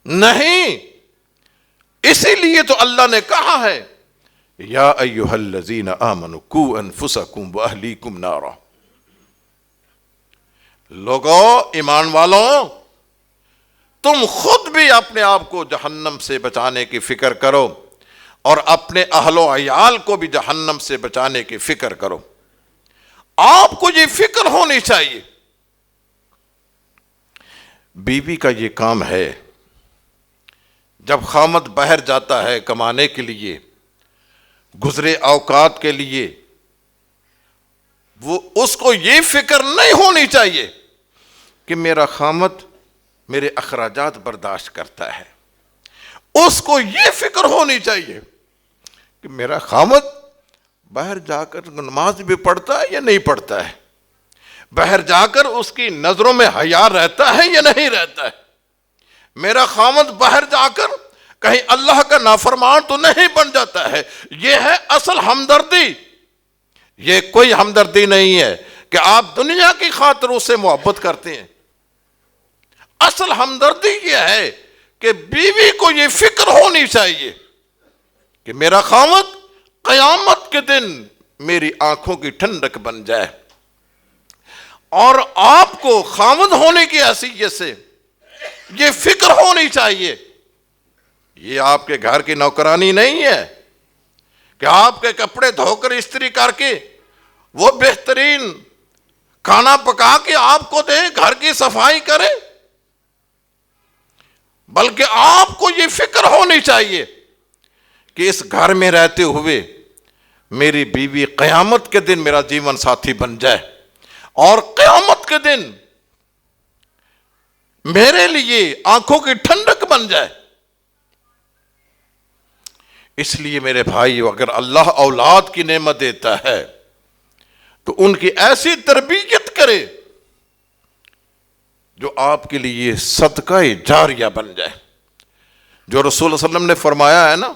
نہیں۔ اسی لیے تو اللہ نے کہا ہے، یا ایھا الذین آمنوا قوا انفسکم واہلیکم نارا، لوگو ایمان والوں، تم خود بھی اپنے آپ کو جہنم سے بچانے کی فکر کرو اور اپنے اہل و عیال کو بھی جہنم سے بچانے کی فکر کرو۔ آپ کو یہ فکر ہونی چاہیے۔ بیوی کا یہ کام ہے، جب خامد باہر جاتا ہے کمانے کے لیے، گزرے اوقات کے لیے، وہ اس کو یہ فکر نہیں ہونی چاہیے کہ میرا خامد میرے اخراجات برداشت کرتا ہے۔ اس کو یہ فکر ہونی چاہیے کہ میرا خامد باہر جا کر نماز بھی پڑھتا ہے یا نہیں پڑھتا ہے، باہر جا کر اس کی نظروں میں حیا رہتا ہے یا نہیں رہتا ہے، میرا خامد باہر جا کر کہیں اللہ کا نافرمان تو نہیں بن جاتا ہے۔ یہ ہے اصل ہمدردی۔ یہ کوئی ہمدردی نہیں ہے کہ آپ دنیا کی خاطر اس سے محبت کرتے ہیں۔ اصل ہمدردی یہ ہے کہ بیوی کو یہ فکر ہونی چاہیے کہ میرا خامد قیامت کے دن میری آنکھوں کی ٹھنڈک بن جائے، اور آپ کو خامد ہونے کی حیثیت سے یہ فکر ہونی چاہیے۔ یہ آپ کے گھر کی نوکرانی نہیں ہے کہ آپ کے کپڑے دھو کر استری کر کے وہ بہترین کھانا پکا کے آپ کو دے، گھر کی صفائی کرے، بلکہ آپ کو یہ فکر ہونی چاہیے کہ اس گھر میں رہتے ہوئے میری بیوی قیامت کے دن میرا جیون ساتھی بن جائے، اور قیامت کے دن میرے لیے آنکھوں کی ٹھنڈک بن جائے۔ اس لیے میرے بھائی، اگر اللہ اولاد کی نعمت دیتا ہے تو ان کی ایسی تربیت کرے جو آپ کے لیے صدقہ جاریہ بن جائے۔ جو رسول اللہ علیہ وسلم نے فرمایا ہے نا،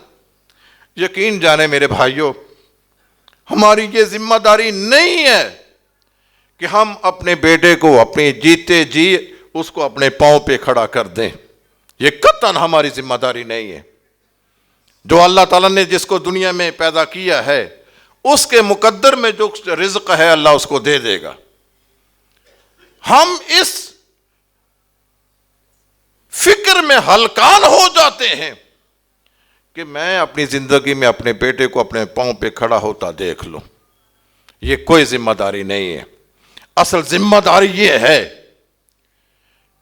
یقین جانے میرے بھائیوں، ہماری یہ ذمہ داری نہیں ہے کہ ہم اپنے بیٹے کو اپنے جیتے جی اس کو اپنے پاؤں پہ کھڑا کر دیں، یہ قطعاً ہماری ذمہ داری نہیں ہے۔ جو اللہ تعالیٰ نے جس کو دنیا میں پیدا کیا ہے، اس کے مقدر میں جو رزق ہے اللہ اس کو دے دے گا۔ ہم اس فکر میں ہلکان ہو جاتے ہیں کہ میں اپنی زندگی میں اپنے بیٹے کو اپنے پاؤں پہ کھڑا ہوتا دیکھ لوں۔ یہ کوئی ذمہ داری نہیں ہے۔ اصل ذمہ داری یہ ہے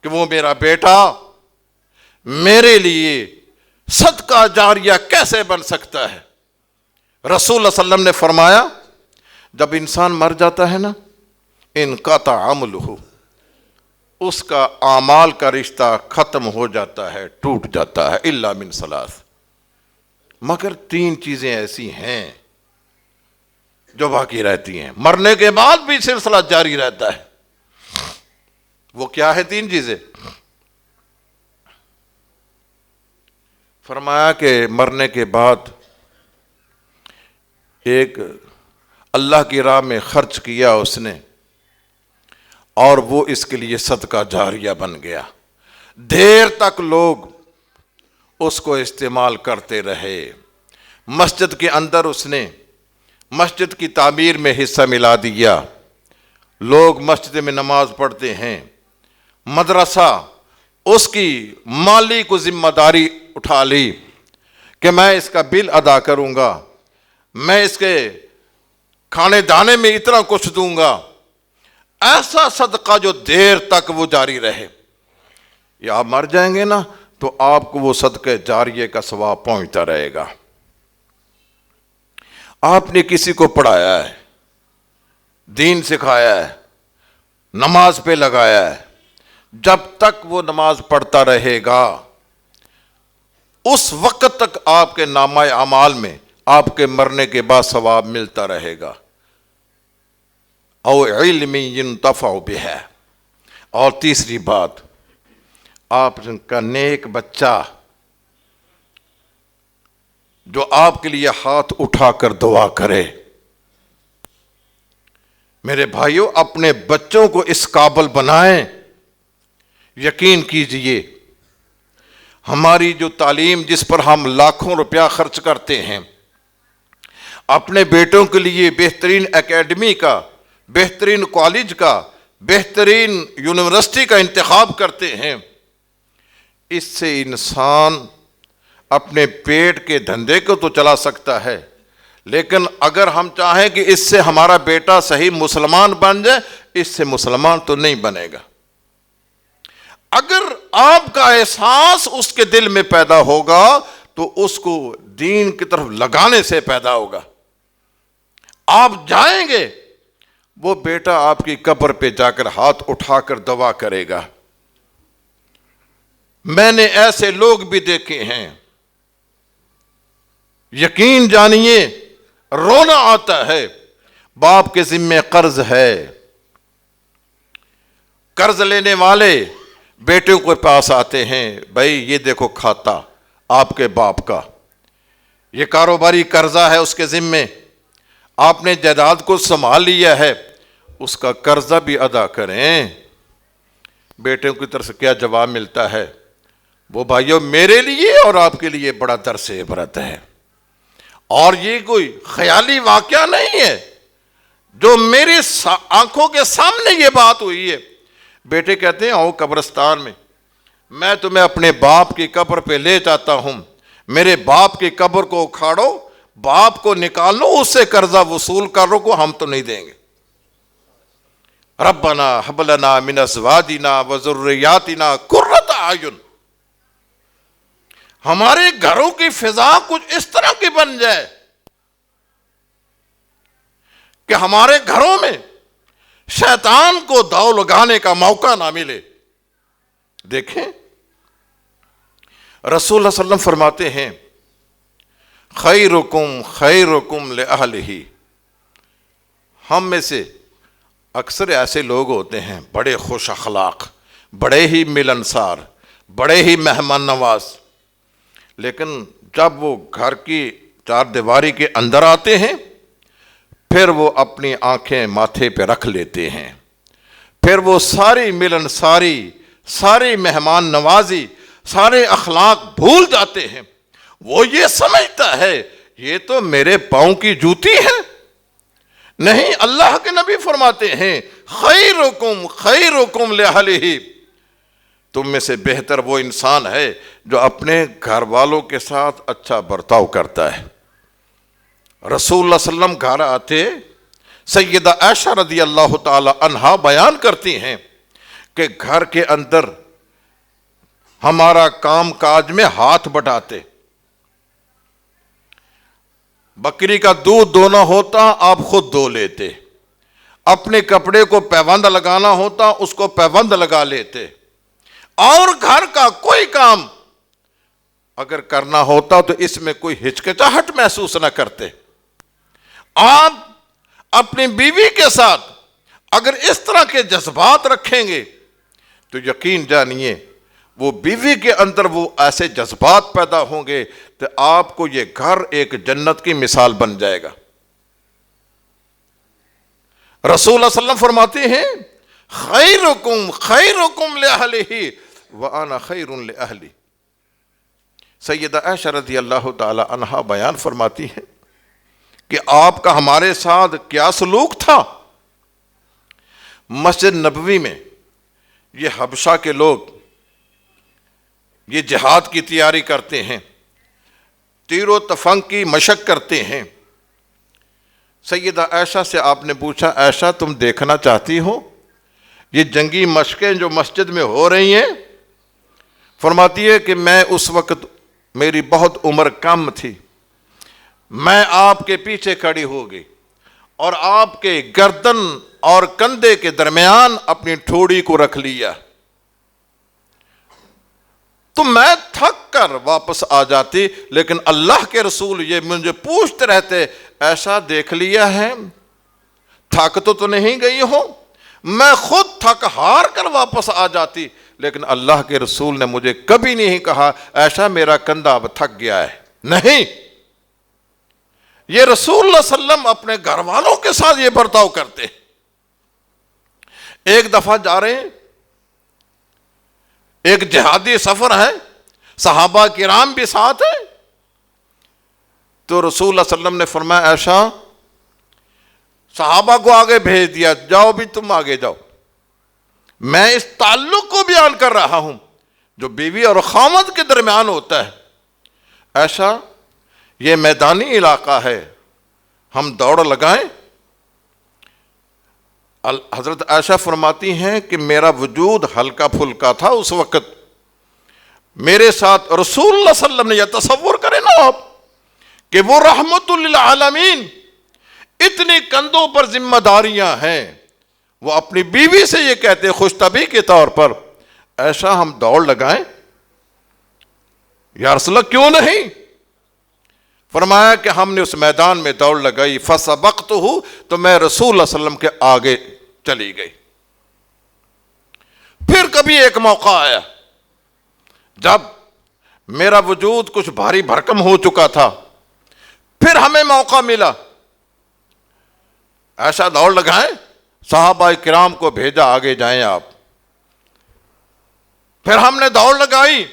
کہ وہ میرا بیٹا میرے لیے صدقہ جاریہ کیسے بن سکتا ہے۔ رسول اللہ صلی اللہ علیہ وسلم نے فرمایا، جب انسان مر جاتا ہے نا، انقطع عملہ، اس کا اعمال کا رشتہ ختم ہو جاتا ہے، ٹوٹ جاتا ہے، الا من ثلاث، مگر 3 چیزیں ایسی ہیں جو باقی رہتی ہیں، مرنے کے بعد بھی سلسلہ جاری رہتا ہے۔ وہ کیا ہے 3 چیزیں؟ فرمایا کہ مرنے کے بعد ایک اللہ کی راہ میں خرچ کیا اس نے، اور وہ اس کے لیے صدقہ جاریہ بن گیا، دیر تک لوگ اس کو استعمال کرتے رہے۔ مسجد کے اندر اس نے مسجد کی تعمیر میں حصہ ملا دیا، لوگ مسجد میں نماز پڑھتے ہیں، مدرسہ اس کی مالی کو ذمہ داری اٹھا لی کہ میں اس کا بل ادا کروں گا، میں اس کے کھانے دانے میں اتنا کچھ دوں گا، ایسا صدقہ جو دیر تک وہ جاری رہے. یا آپ مر جائیں گے نا تو آپ کو وہ صدقہ جاریہ کا ثواب پہنچتا رہے گا. آپ نے کسی کو پڑھایا ہے، دین سکھایا ہے، نماز پہ لگایا ہے، جب تک وہ نماز پڑھتا رہے گا اس وقت تک آپ کے نامہ اعمال میں آپ کے مرنے کے بعد ثواب ملتا رہے گا. او علم ينتفع بہ. اور تیسری بات، آپ کا نیک بچہ جو آپ کے لیے ہاتھ اٹھا کر دعا کرے. میرے بھائیوں، اپنے بچوں کو اس قابل بنائیں. یقین کیجئے ہماری جو تعلیم جس پر ہم لاکھوں روپیہ خرچ کرتے ہیں، اپنے بیٹوں کے لیے بہترین اکیڈمی کا، بہترین کالج کا، بہترین یونیورسٹی کا انتخاب کرتے ہیں، اس سے انسان اپنے پیٹ کے دھندے کو تو چلا سکتا ہے، لیکن اگر ہم چاہیں کہ اس سے ہمارا بیٹا صحیح مسلمان بن جائے، اس سے مسلمان تو نہیں بنے گا. اگر آپ کا احساس اس کے دل میں پیدا ہوگا تو اس کو دین کی طرف لگانے سے پیدا ہوگا. آپ جائیں گے، وہ بیٹا آپ کی قبر پہ جا کر ہاتھ اٹھا کر دعا کرے گا. میں نے ایسے لوگ بھی دیکھے ہیں، یقین جانیے رونا آتا ہے. باپ کے ذمے قرض ہے، قرض لینے والے بیٹوں کے پاس آتے ہیں، بھائی یہ دیکھو کھاتا آپ کے باپ کا، یہ کاروباری قرضہ ہے اس کے ذمے، آپ نے جائیداد کو سنبھال لیا ہے، اس کا قرضہ بھی ادا کریں. بیٹوں کی طرف سے کیا جواب ملتا ہے؟ وہ بھائیوں میرے لیے اور آپ کے لیے بڑا درس عبرت ہے. اور یہ کوئی خیالی واقعہ نہیں ہے، جو میری آنکھوں کے سامنے یہ بات ہوئی ہے. بیٹے کہتے ہیں آؤ قبرستان میں تمہیں اپنے باپ کی قبر پہ لے جاتا ہوں، میرے باپ کی قبر کو اکھاڑو، باپ کو نکال لو، اس سے قرضہ وصول کر لو، کو ہم تو نہیں دیں گے. ربنا ہب لنا من ازواجنا وذریاتنا قرۃ اعین. ہمارے گھروں کی فضا کچھ اس طرح کی بن جائے کہ ہمارے گھروں میں شیطان کو داؤ لگانے کا موقع نہ ملے. دیکھیں رسول اللہ صلی اللہ علیہ وسلم فرماتے ہیں خیرکم خیرکم لأہلہ. ہم میں سے اکثر ایسے لوگ ہوتے ہیں بڑے خوش اخلاق، بڑے ہی ملنسار، بڑے ہی مہمان نواز، لیکن جب وہ گھر کی چار دیواری کے اندر آتے ہیں پھر وہ اپنی آنکھیں ماتھے پہ رکھ لیتے ہیں، پھر وہ ساری ملنساری، ساری مہمان نوازی، سارے اخلاق بھول جاتے ہیں. وہ یہ سمجھتا ہے یہ تو میرے پاؤں کی جوتی ہے. نہیں، اللہ کے نبی فرماتے ہیں خیرکم خیرکم لأہلہ. تم میں سے بہتر وہ انسان ہے جو اپنے گھر والوں کے ساتھ اچھا برتاؤ کرتا ہے. رسول اللہ صلی اللہ علیہ وسلم گھر آتے، سیدہ عائشہ رضی اللہ تعالی عنہا بیان کرتی ہیں کہ گھر کے اندر ہمارا کام کاج میں ہاتھ بٹاتے. بکری کا دودھ دھونا ہوتا آپ خود دھو لیتے، اپنے کپڑے کو پیوند لگانا ہوتا اس کو پیوند لگا لیتے، اور گھر کا کوئی کام اگر کرنا ہوتا تو اس میں کوئی ہچکچاہٹ محسوس نہ کرتے. آپ اپنی بیوی کے ساتھ اگر اس طرح کے جذبات رکھیں گے تو یقین جانیے وہ بیوی کے اندر وہ ایسے جذبات پیدا ہوں گے تو آپ کو یہ گھر ایک جنت کی مثال بن جائے گا. رسول اللہ صلی اللہ علیہ وسلم فرماتے ہیں خیرکم خیرکم لأہلہ وانا خیر لأہلی. سیدہ عائشہ رضی اللہ تعالی عنہا بیان فرماتی ہے کہ آپ کا ہمارے ساتھ کیا سلوک تھا. مسجد نبوی میں یہ حبشہ کے لوگ یہ جہاد کی تیاری کرتے ہیں، تیر و تفنگ کی مشق کرتے ہیں۔ سیدہ عائشہ سے آپ نے پوچھا، عائشہ تم دیکھنا چاہتی ہو یہ جنگی مشقیں جو مسجد میں ہو رہی ہیں؟ فرماتی ہے کہ میں اس وقت میری بہت عمر کم تھی، میں آپ کے پیچھے کھڑی ہو گئی اور آپ کے گردن اور کندھے کے درمیان اپنی ٹھوڑی کو رکھ لیا، تو میں تھک کر واپس آ جاتی، لیکن اللہ کے رسول یہ مجھے پوچھتے رہتے، ایسا دیکھ لیا ہے، تھک تو نہیں گئی ہو؟ میں خود تھک ہار کر واپس آ جاتی، لیکن اللہ کے رسول نے مجھے کبھی نہیں کہا ایسا میرا کندھا اب تھک گیا ہے، نہیں۔ یہ رسول اللہ صلی اللہ علیہ وسلم اپنے گھر والوں کے ساتھ یہ برتاؤ کرتے۔ ایک دفعہ جا رہے ہیں، ایک جہادی سفر ہے، صحابہ کرام بھی ساتھ ہیں، تو رسول اللہ صلی اللہ علیہ وسلم نے فرمایا ایسا صحابہ کو آگے بھیج دیا، جاؤ بھی تم آگے جاؤ، میں اس تعلق کو بیان کر رہا ہوں جو بیوی اور خاوند کے درمیان ہوتا ہے۔ ایسا یہ میدانی علاقہ ہے، ہم دوڑ لگائیں؟ حضرت عائشہ فرماتی ہیں کہ میرا وجود ہلکا پھلکا تھا اس وقت، میرے ساتھ رسول اللہ صلی اللہ علیہ وسلم نے، یہ تصور کریں نا آپ کہ وہ رحمت للعالمین، اتنی کندھوں پر ذمہ داریاں ہیں، وہ اپنی بیوی سے یہ کہتے خوش طبعی کے طور پر ایسا ہم دوڑ لگائیں؟ یا رسول اللہ کیوں نہیں؟ فرمایا کہ ہم نے اس میدان میں دوڑ لگائی، فسبقتہ، تو میں رسول اللہ صلی اللہ علیہ وسلم کے آگے چلی گئی۔ پھر کبھی ایک موقع آیا جب میرا وجود کچھ بھاری بھرکم ہو چکا تھا، پھر ہمیں موقع ملا، ایسا دوڑ لگائیں؟ صحابہ کرام کو بھیجا آگے جائیں آپ، پھر ہم نے دوڑ لگائی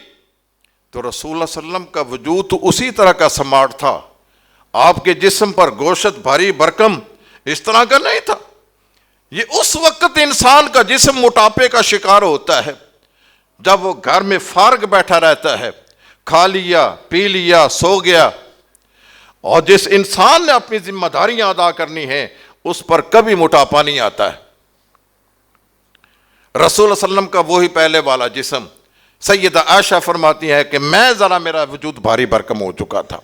تو رسول اللہ صلی اللہ علیہ وسلم کا وجود تو اسی طرح کا سماٹ تھا، آپ کے جسم پر گوشت بھاری بھرکم اس طرح کا نہیں تھا۔ یہ اس وقت انسان کا جسم موٹاپے کا شکار ہوتا ہے جب وہ گھر میں فارغ بیٹھا رہتا ہے، کھا لیا پی لیا سو گیا، اور جس انسان نے اپنی ذمہ داریاں ادا کرنی ہیں اس پر کبھی موٹاپا نہیں آتا ہے۔ رسول اللہ صلی اللہ علیہ وسلم کا وہی پہلے والا جسم، سیدہ عائشہ فرماتی ہے کہ میں ذرا میرا وجود بھاری بھرکم ہو چکا تھا،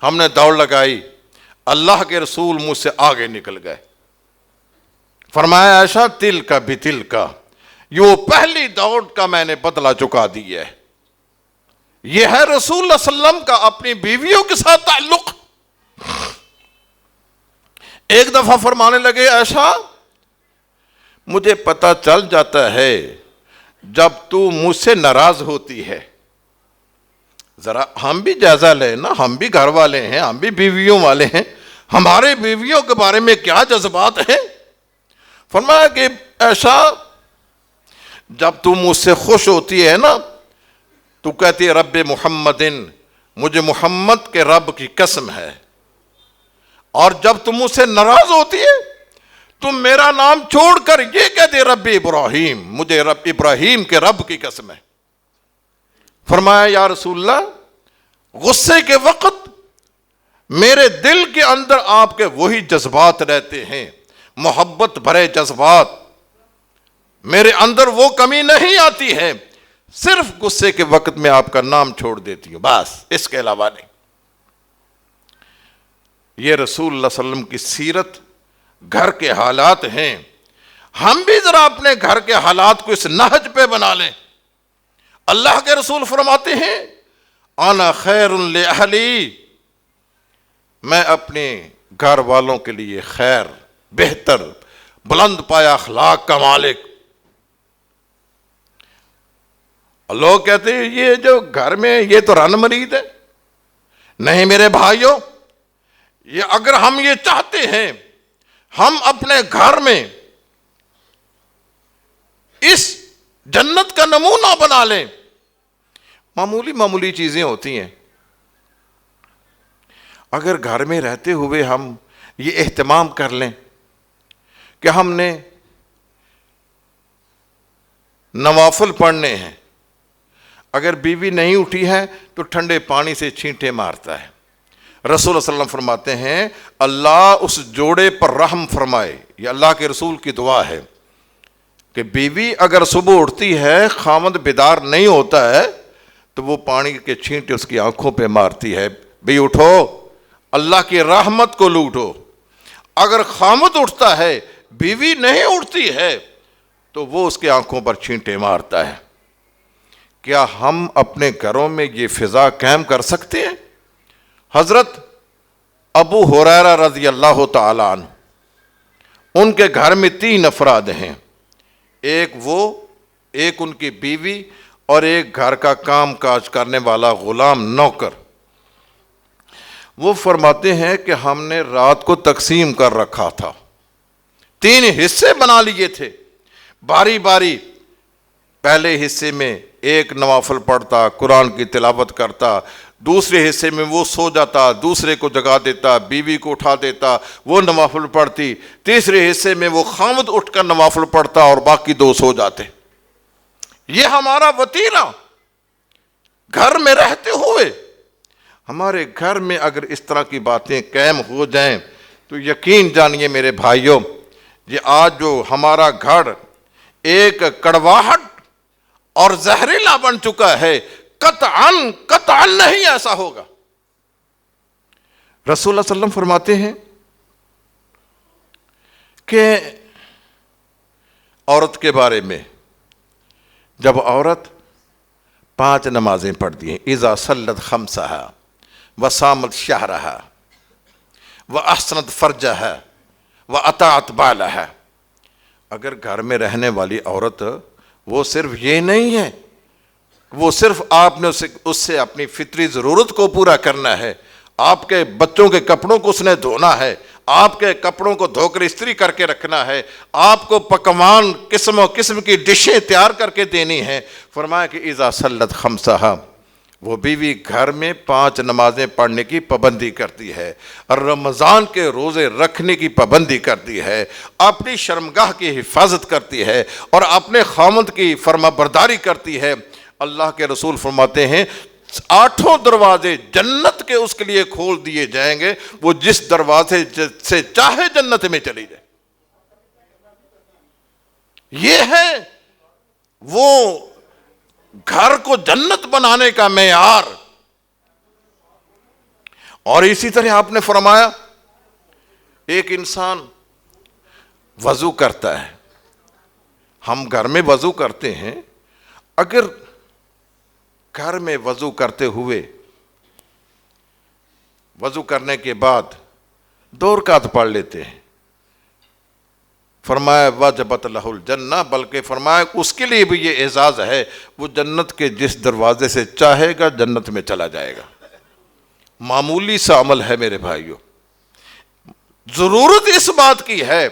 ہم نے دوڑ لگائی، اللہ کے رسول مجھ سے آگے نکل گئے، فرمایا عائشہ تل کا بھی تل کا، یہ پہلی دوڑ کا میں نے بدلہ چکا دی ہے۔ یہ ہے رسول اللہ صلی اللہ علیہ وسلم کا اپنی بیویوں کے ساتھ تعلق۔ ایک دفعہ فرمانے لگے عائشہ مجھے پتہ چل جاتا ہے جب تو مجھ سے ناراض ہوتی ہے، ذرا ہم بھی جائزہ لیں نا، ہم بھی گھر والے ہیں، ہم بھی بیویوں والے ہیں، ہمارے بیویوں کے بارے میں کیا جذبات ہیں۔ فرمایا کہ ایسا جب تو مجھ سے خوش ہوتی ہے نا تو کہتی ہے رب محمدن، مجھے محمد کے رب کی قسم ہے، اور جب تم مجھ سے ناراض ہوتی ہے تم میرا نام چھوڑ کر یہ کہتے رب ابراہیم، مجھے رب ابراہیم کے رب کی قسم ہے۔ فرمایا یا رسول اللہ غصے کے وقت میرے دل کے اندر آپ کے وہی جذبات رہتے ہیں، محبت بھرے جذبات، میرے اندر وہ کمی نہیں آتی ہے، صرف غصے کے وقت میں آپ کا نام چھوڑ دیتی ہوں، بس اس کے علاوہ نہیں۔ یہ رسول اللہ صلی اللہ علیہ وسلم کی سیرت، گھر کے حالات ہیں، ہم بھی ذرا اپنے گھر کے حالات کو اس نہج پہ بنا لیں۔ اللہ کے رسول فرماتے ہیں انا خیر لأہلی، میں اپنے گھر والوں کے لیے خیر، بہتر، بلند پایا اخلاق کا مالک۔ لوگ کہتے ہیں یہ جو گھر میں یہ تو رن مرید ہے، نہیں میرے بھائیوں، یہ اگر ہم یہ چاہتے ہیں ہم اپنے گھر میں اس جنت کا نمونہ بنا لیں، معمولی معمولی چیزیں ہوتی ہیں، اگر گھر میں رہتے ہوئے ہم یہ اہتمام کر لیں کہ ہم نے نوافل پڑھنے ہیں، اگر بیوی نہیں اٹھی ہے تو ٹھنڈے پانی سے چھینٹے مارتا ہے۔ رسول صلی اللہ علیہ وسلم فرماتے ہیں اللہ اس جوڑے پر رحم فرمائے، یہ اللہ کے رسول کی دعا ہے کہ بیوی اگر صبح اٹھتی ہے خاوند بیدار نہیں ہوتا ہے تو وہ پانی کے چھینٹے اس کی آنکھوں پہ مارتی ہے، بھی اٹھو اللہ کی رحمت کو لوٹو۔ اگر خاوند اٹھتا ہے بیوی نہیں اٹھتی ہے تو وہ اس کے آنکھوں پر چھینٹے مارتا ہے۔ کیا ہم اپنے گھروں میں یہ فضا قائم کر سکتے ہیں؟ حضرت ابو ہریرہ رضی اللہ تعالی عنہ، ان کے گھر میں 3 افراد ہیں، ایک وہ، ایک ان کی بیوی اور ایک گھر کا کام کاج کرنے والا غلام نوکر۔ وہ فرماتے ہیں کہ ہم نے رات کو تقسیم کر رکھا تھا، 3 حصے بنا لیے تھے، باری باری پہلے حصے میں ایک نوافل پڑھتا، قرآن کی تلاوت کرتا، دوسرے حصے میں وہ سو جاتا، دوسرے کو جگا دیتا، بیوی کو اٹھا دیتا، وہ نوافل پڑھتی، تیسرے حصے میں وہ خاوند اٹھ کر نوافل پڑھتا اور باقی 2 سو جاتے۔ یہ ہمارا وتیرہ گھر میں رہتے ہوئے، ہمارے گھر میں اگر اس طرح کی باتیں قائم ہو جائیں تو یقین جانیے میرے بھائیوں، یہ آج جو ہمارا گھر ایک کڑواہٹ اور زہریلا بن چکا ہے، قطعاً نہیں ایسا ہوگا۔ رسول اللہ صلی اللہ علیہ وسلم فرماتے ہیں کہ عورت کے بارے میں، جب عورت 5 نمازیں پڑھتی ہیں، اذا صلت خمسہا وصامت شہرہا واحسنت فرجہا واطاعت بالہا، اگر گھر میں رہنے والی عورت وہ صرف یہ نہیں ہے، وہ صرف آپ نے اس سے اپنی فطری ضرورت کو پورا کرنا ہے، آپ کے بچوں کے کپڑوں کو اس نے دھونا ہے، آپ کے کپڑوں کو دھو کر استری کر کے رکھنا ہے، آپ کو پکوان قسم و قسم کی ڈشیں تیار کر کے دینی ہیں۔ فرمایا کہ اذا صلت خمسہا، وہ بیوی گھر میں 5 نمازیں پڑھنے کی پابندی کرتی ہے اور رمضان کے روزے رکھنے کی پابندی کرتی ہے، اپنی شرمگاہ کی حفاظت کرتی ہے اور اپنے خاوند کی فرما برداری کرتی ہے۔ اللہ کے رسول فرماتے ہیں 8 دروازے جنت کے اس کے لیے کھول دیے جائیں گے، وہ جس دروازے سے چاہے جنت میں چلی جائے۔ یہ ہے وہ گھر کو جنت بنانے کا معیار۔ اور اسی طرح آپ نے فرمایا ایک انسان وضو کرتا ہے، ہم گھر میں وضو کرتے ہیں، اگر گھر میں وضو کرتے ہوئے وضو کرنے کے بعد 2 رکعت پڑھ لیتے ہیں، فرمایا وجبت لہ الجنہ، بلکہ فرمایا اس کے لیے بھی یہ اعزاز ہے، وہ جنت کے جس دروازے سے چاہے گا جنت میں چلا جائے گا۔ معمولی سا عمل ہے میرے بھائیوں، ضرورت اس بات کی ہے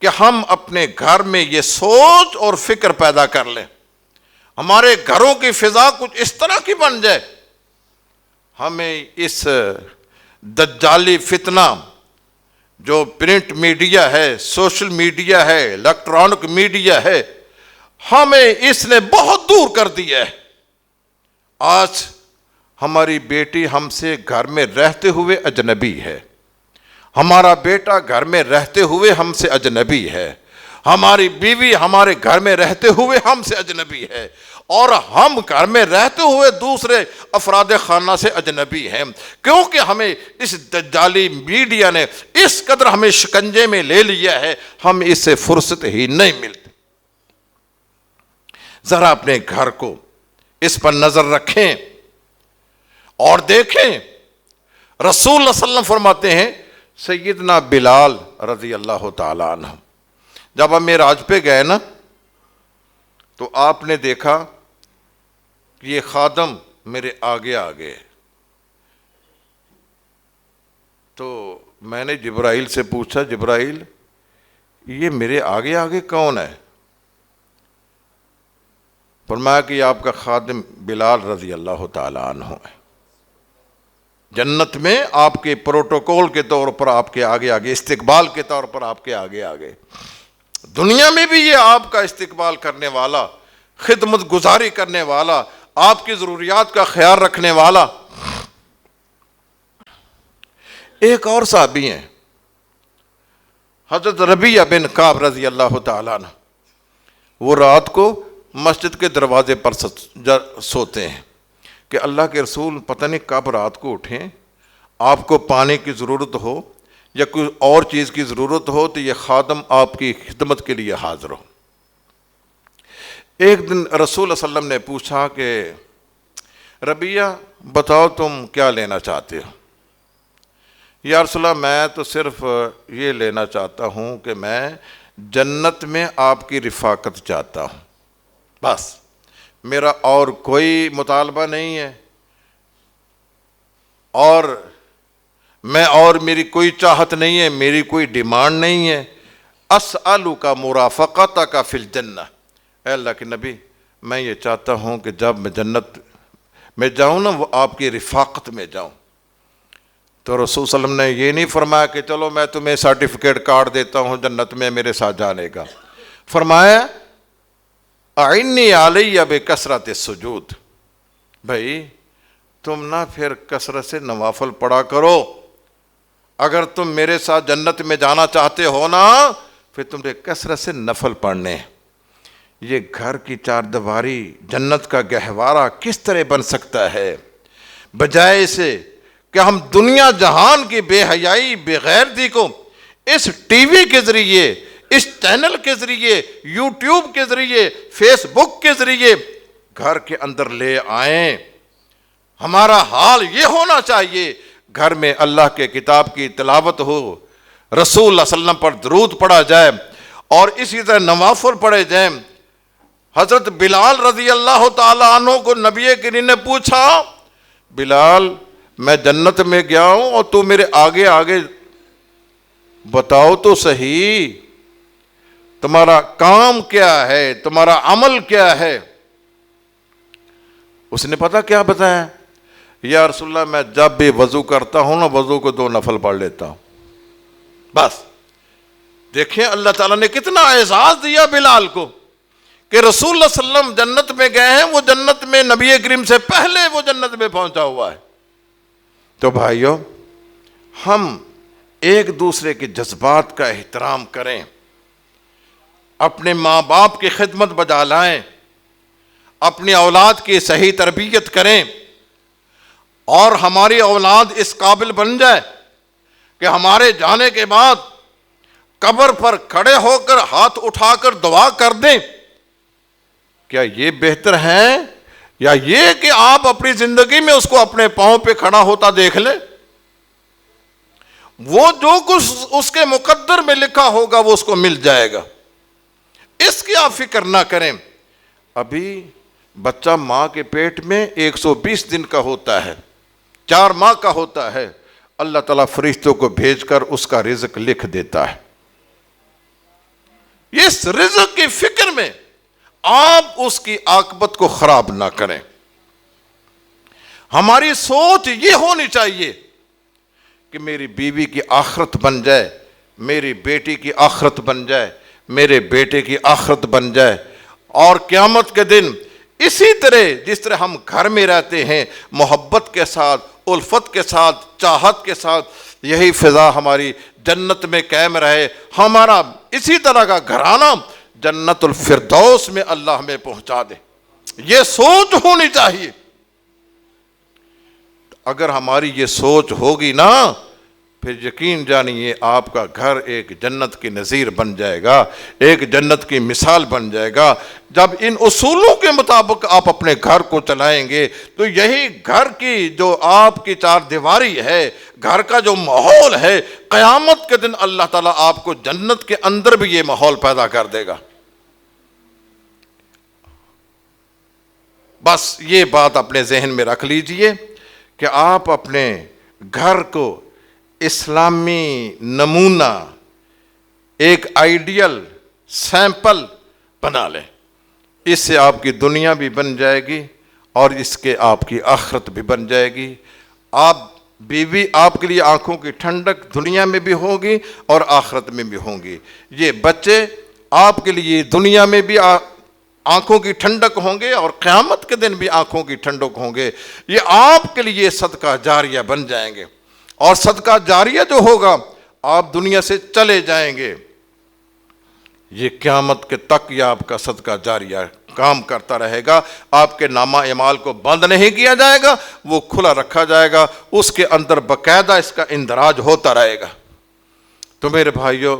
کہ ہم اپنے گھر میں یہ سوچ اور فکر پیدا کر لیں، ہمارے گھروں کی فضا کچھ اس طرح کی بن جائے، ہمیں اس دجالی فتنہ جو پرنٹ میڈیا ہے، سوشل میڈیا ہے، الیکٹرانک میڈیا ہے، ہمیں اس نے بہت دور کر دیا ہے۔ آج ہماری بیٹی ہم سے گھر میں رہتے ہوئے اجنبی ہے، ہمارا بیٹا گھر میں رہتے ہوئے ہم سے اجنبی ہے، ہماری بیوی ہمارے گھر میں رہتے ہوئے ہم سے اجنبی ہے، اور ہم گھر میں رہتے ہوئے دوسرے افراد خانہ سے اجنبی ہیں، کیونکہ ہمیں اس دجالی میڈیا نے اس قدر ہمیں شکنجے میں لے لیا ہے، ہم اس سے فرصت ہی نہیں ملتی۔ ذرا اپنے گھر کو اس پر نظر رکھیں اور دیکھیں۔ رسول اللہ صلی اللہ علیہ وسلم فرماتے ہیں، سیدنا بلال رضی اللہ تعالیٰ عنہ جب ہم معراج پہ گئے نا تو آپ نے دیکھا کہ یہ خادم میرے آگے آگے، تو میں نے جبرائیل سے پوچھا، جبرائیل یہ میرے آگے آگے کون ہے؟ فرمایا کہ یہ آپ کا خادم بلال رضی اللہ تعالیٰ عنہ ہے، جنت میں آپ کے پروٹوکول کے طور پر آپ کے آگے آگے، استقبال کے طور پر آپ کے آگے آگے، دنیا میں بھی یہ آپ کا استقبال کرنے والا، خدمت گزاری کرنے والا، آپ کی ضروریات کا خیال رکھنے والا۔ ایک اور صحابی ہیں حضرت ربیعہ بن کعب رضی اللہ تعالیٰ عنہ، وہ رات کو مسجد کے دروازے پر سوتے ہیں کہ اللہ کے رسول پتہ نہیں کب رات کو اٹھیں، آپ کو پانی کی ضرورت ہو یا کوئی اور چیز کی ضرورت ہو تو یہ خادم آپ کی خدمت کے لیے حاضر ہو۔ ایک دن رسول اللہ صلی اللہ علیہ وسلم نے پوچھا کہ ربیعہ بتاؤ تم کیا لینا چاہتے ہو؟ یا رسول اللہ میں تو صرف یہ لینا چاہتا ہوں کہ میں جنت میں آپ کی رفاقت چاہتا ہوں، بس میرا اور کوئی مطالبہ نہیں ہے، اور میری کوئی چاہت نہیں ہے، میری کوئی ڈیمانڈ نہیں ہے۔ اسألک مرافقتک فی الجنہ، اے اللہ کے نبی میں یہ چاہتا ہوں کہ جب میں جنت میں جاؤں نا وہ آپ کی رفاقت میں جاؤں۔ تو رسول صلی اللہ علیہ وسلم نے یہ نہیں فرمایا کہ چلو میں تمہیں سرٹیفکیٹ کارڈ دیتا ہوں جنت میں میرے ساتھ جانے کا، فرمایا اعنی علی بکثرت السجود، بھائی تم نہ پھر کثرت سے نوافل پڑھا کرو، اگر تم میرے ساتھ جنت میں جانا چاہتے ہو نا پھر تم نے کثرت سے نفل پڑھنے۔ یہ گھر کی چار دیواری جنت کا گہوارہ کس طرح بن سکتا ہے، بجائے اسے کہ ہم دنیا جہان کی بے حیائی بے غیرتی کو اس ٹی وی کے ذریعے، اس چینل کے ذریعے، یوٹیوب کے ذریعے، فیس بک کے ذریعے گھر کے اندر لے آئیں۔ ہمارا حال یہ ہونا چاہیے گھر میں اللہ کے کتاب کی تلاوت ہو، رسول اللہ صلی اللہ علیہ وسلم پر درود پڑھا جائے اور اسی طرح نوافل پڑھے جائیں۔ حضرت بلال رضی اللہ تعالیٰ عنہ کو نبی کریم نے پوچھا، بلال میں جنت میں گیا ہوں اور تو میرے آگے آگے بتاؤ تو صحیح تمہارا کام کیا ہے، تمہارا عمل کیا ہے؟ اس نے پتہ کیا بتایا؟ یا رسول اللہ میں جب بھی وضو کرتا ہوں نا وضو کو 2 نفل پڑھ لیتا ہوں، بس۔ دیکھیں اللہ تعالیٰ نے کتنا اعزاز دیا بلال کو کہ رسول اللہ صلی اللہ علیہ وسلم جنت میں گئے ہیں، وہ جنت میں نبی کریم سے پہلے وہ جنت میں پہنچا ہوا ہے۔ تو بھائیو ہم ایک دوسرے کے جذبات کا احترام کریں، اپنے ماں باپ کی خدمت بجا لائیں، اپنی اولاد کی صحیح تربیت کریں، اور ہماری اولاد اس قابل بن جائے کہ ہمارے جانے کے بعد قبر پر کھڑے ہو کر ہاتھ اٹھا کر دعا کر دیں۔ کیا یہ بہتر ہے یا یہ کہ آپ اپنی زندگی میں اس کو اپنے پاؤں پہ کھڑا ہوتا دیکھ لیں؟ وہ جو کچھ اس کے مقدر میں لکھا ہوگا وہ اس کو مل جائے گا، اس کی آپ فکر نہ کریں۔ ابھی بچہ ماں کے پیٹ میں 120 دن کا ہوتا ہے، 4 ماہ کا ہوتا ہے، اللہ تعالیٰ فرشتوں کو بھیج کر اس کا رزق لکھ دیتا ہے۔ اس رزق کی فکر میں آپ اس کی عاقبت کو خراب نہ کریں۔ ہماری سوچ یہ ہونی چاہیے کہ میری بیوی کی آخرت بن جائے، میری بیٹی کی آخرت بن جائے، میرے بیٹے کی آخرت بن جائے، اور قیامت کے دن اسی طرح جس طرح ہم گھر میں رہتے ہیں محبت کے ساتھ، الفت کے ساتھ، چاہت کے ساتھ، یہی فضا ہماری جنت میں قائم رہے، ہمارا اسی طرح کا گھرانہ جنت الفردوس میں اللہ ہمیں پہنچا دے۔ یہ سوچ ہونی چاہیے۔ اگر ہماری یہ سوچ ہوگی نا پھر یقین جانیے آپ کا گھر ایک جنت کی نظیر بن جائے گا، ایک جنت کی مثال بن جائے گا۔ جب ان اصولوں کے مطابق آپ اپنے گھر کو چلائیں گے تو یہی گھر کی جو آپ کی 4 دیواری ہے، گھر کا جو ماحول ہے، قیامت کے دن اللہ تعالیٰ آپ کو جنت کے اندر بھی یہ ماحول پیدا کر دے گا۔ بس یہ بات اپنے ذہن میں رکھ لیجئے کہ آپ اپنے گھر کو اسلامی نمونہ، ایک آئیڈیل سیمپل بنا لیں۔ اس سے آپ کی دنیا بھی بن جائے گی اور اس کے آپ کی آخرت بھی بن جائے گی۔ آپ بیوی آپ کے لیے آنکھوں کی ٹھنڈک دنیا میں بھی ہوگی اور آخرت میں بھی ہوں گی۔ یہ بچے آپ کے لیے دنیا میں بھی آنکھوں کی ٹھنڈک ہوں گے اور قیامت کے دن بھی آنکھوں کی ٹھنڈک ہوں گے. یہ آپ کے لیے صدقہ جاریہ بن جائیں گے. اور صدقہ جاریہ جو ہوگا آپ دنیا سے چلے جائیں گے, یہ قیامت کے تک یہ آپ کا صدقہ جاریہ کام کرتا رہے گا. آپ کے نامہ اعمال کو بند نہیں کیا جائے گا, وہ کھلا رکھا جائے گا, اس کے اندر باقاعدہ اس کا اندراج ہوتا رہے گا. تو میرے بھائیوں,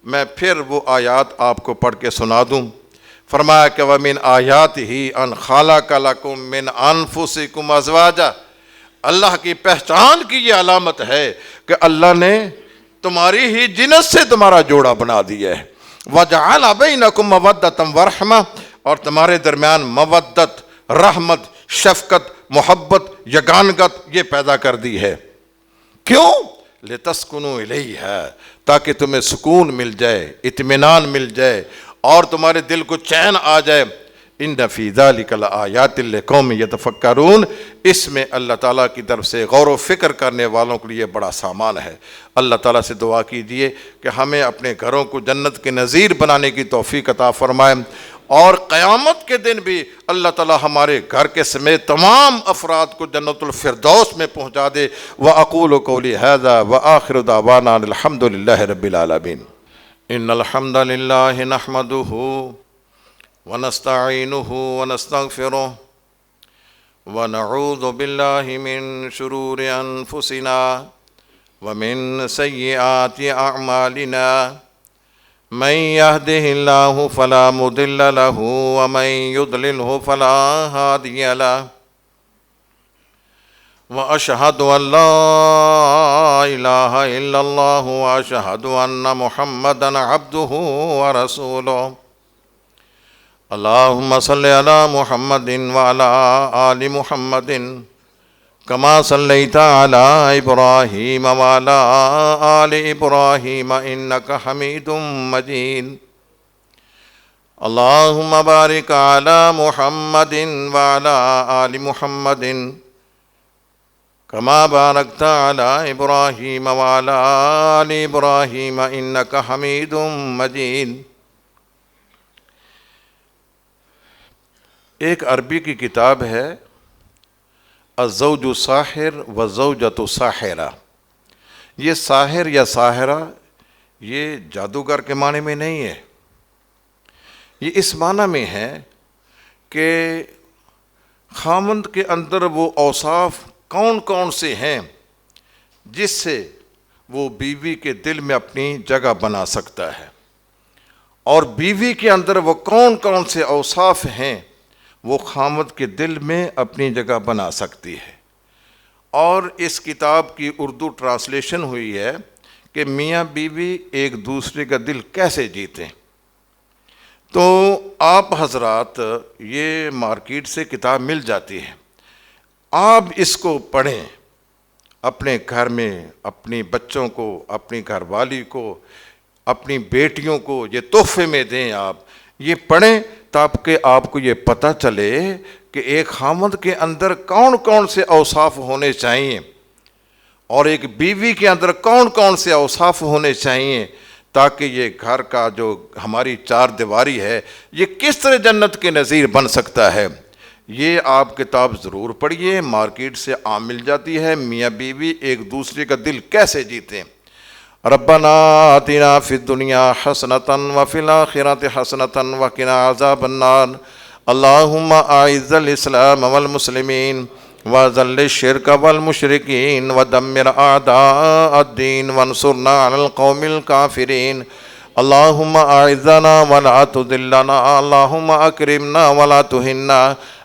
میں پھر وہ آیات آپ کو پڑھ کے سنا دوں. فرمایا کہ وَمِنْ آیَاتِهِ أَنْ خَلَقَ لَكُم مِّنْ أَنفُسِكُمْ أَزْوَاجًا. اللہ کی پہچان کی یہ علامت ہے کہ اللہ نے تمہاری ہی جنس سے تمہارا جوڑا بنا دیا ہے. وَجَعَلَ بَيْنَكُمْ مَوَدَّةً وَرَحْمَةً, اور تمہارے درمیان مودت, رحمت, شفقت, محبت, یگانگت یہ پیدا کر دی ہے. کیوں؟ لِتَسْكُنُوا إِلَيْهَا, تاکہ تمہیں سکون مل جائے, اطمینان مل جائے اور تمہارے دل کو چین آ جائے. إِنَّ فِي ذَلِكَ لَآيَاتٍ لِقَوْمٍ يَتَفَكَّرُونَ. اس میں اللہ تعالیٰ کی طرف سے غور و فکر کرنے والوں کے لیے بڑا سامان ہے. اللہ تعالیٰ سے دعا کیجیے کہ ہمیں اپنے گھروں کو جنت کے نظیر بنانے کی توفیق عطا فرمائے, اور قیامت کے دن بھی اللہ تعالیٰ ہمارے گھر کے سمیت تمام افراد کو جنت الفردوس میں پہنچا دے. وَأَقُولُ قَوْلِي هَذَا وَآخِرُ دَعْوَانَا الْحَمْدُ لِلَّهِ رَبِّ الْعَالَمِينَ. إِنَّ الْحَمْدَ لِلَّهِ نَحْمَدُهُ ونستعينه ونستغفره ونعوذ بالله من شرور أنفسنا ومن سيئات أعمالنا. من يهده الله فلا مضل له ومن يضلله فلا هادي له. وأشهد أن لا إله إلا الله وأشهد أن محمدا عبده ورسوله. اللهم صل على محمد وعلى آل محمد كما صليت على إبراهيم وعلى آل إبراهيم إنك حميد مجيد. اللهم بارك على محمد وعلى آل محمد كما باركت على إبراهيم وعلى آل إبراهيم إنك حميد مجيد. ایک عربی کی کتاب ہے الزوج ساحر والزوجۃ ساحرہ. یہ ساحر یا ساحرہ یہ جادوگر کے معنی میں نہیں ہے, یہ اس معنی میں ہے کہ خاوند کے اندر وہ اوصاف کون کون سے ہیں جس سے وہ بیوی کے دل میں اپنی جگہ بنا سکتا ہے, اور بیوی کے اندر وہ کون کون سے اوصاف ہیں وہ خاوند کے دل میں اپنی جگہ بنا سکتی ہے. اور اس کتاب کی اردو ٹرانسلیشن ہوئی ہے کہ میاں بیوی ایک دوسرے کا دل کیسے جیتیں. تو آپ حضرات یہ مارکیٹ سے کتاب مل جاتی ہے, آپ اس کو پڑھیں, اپنے گھر میں اپنی بچوں کو, اپنی گھر والی کو, اپنی بیٹیوں کو یہ تحفے میں دیں. آپ یہ پڑھیں تاکہ آپ کو یہ پتہ چلے کہ ایک خاوند کے اندر کون کون سے اوصاف ہونے چاہیے اور ایک بیوی کے اندر کون کون سے اوصاف ہونے چاہیے, تاکہ یہ گھر کا جو ہماری چار دیواری ہے یہ کس طرح جنت کے نظیر بن سکتا ہے. یہ آپ کتاب ضرور پڑھیے, مارکیٹ سے عام مل جاتی ہے. میاں بیوی ایک دوسرے کا دل کیسے جیتیں. ربنا آتنا فی الدنیا حسنۃ وفی الآخرۃ حسنۃ وقنا عذاب النار. اللہم اعز الاسلام والمسلمین وذل الشرک والمشرکین ودمر اعداء الدین وانصرنا علی القوم الکافرین. اللہم اعزنا ولا تذلنا, اللہم اکرمنا ولا تہنا,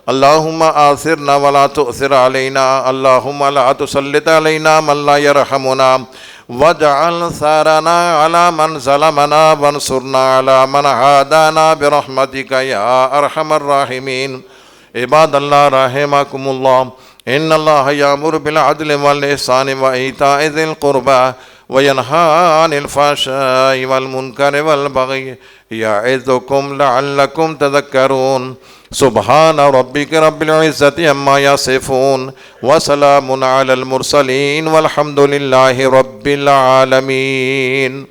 اللہم آثرنا ولا تؤثر علینا, اللہم لا تسلط علینا من لا یرحمنا, واجعل ثارنا على من ظلمنا وانصرنا على من عادانا برحمتك يا ارحم الراحمین. عباد اللہ رحمکم اللہ, ان اللہ یامر بالعدل والاحسان وایتاء ذی القربى وینہی عن الفحشاء والمنکر والبغی یعظکم لعلکم تذکرون. سبحان ربک رب العزت عما یصفون وسلام علی المرسلین والحمد للہ رب العالمین.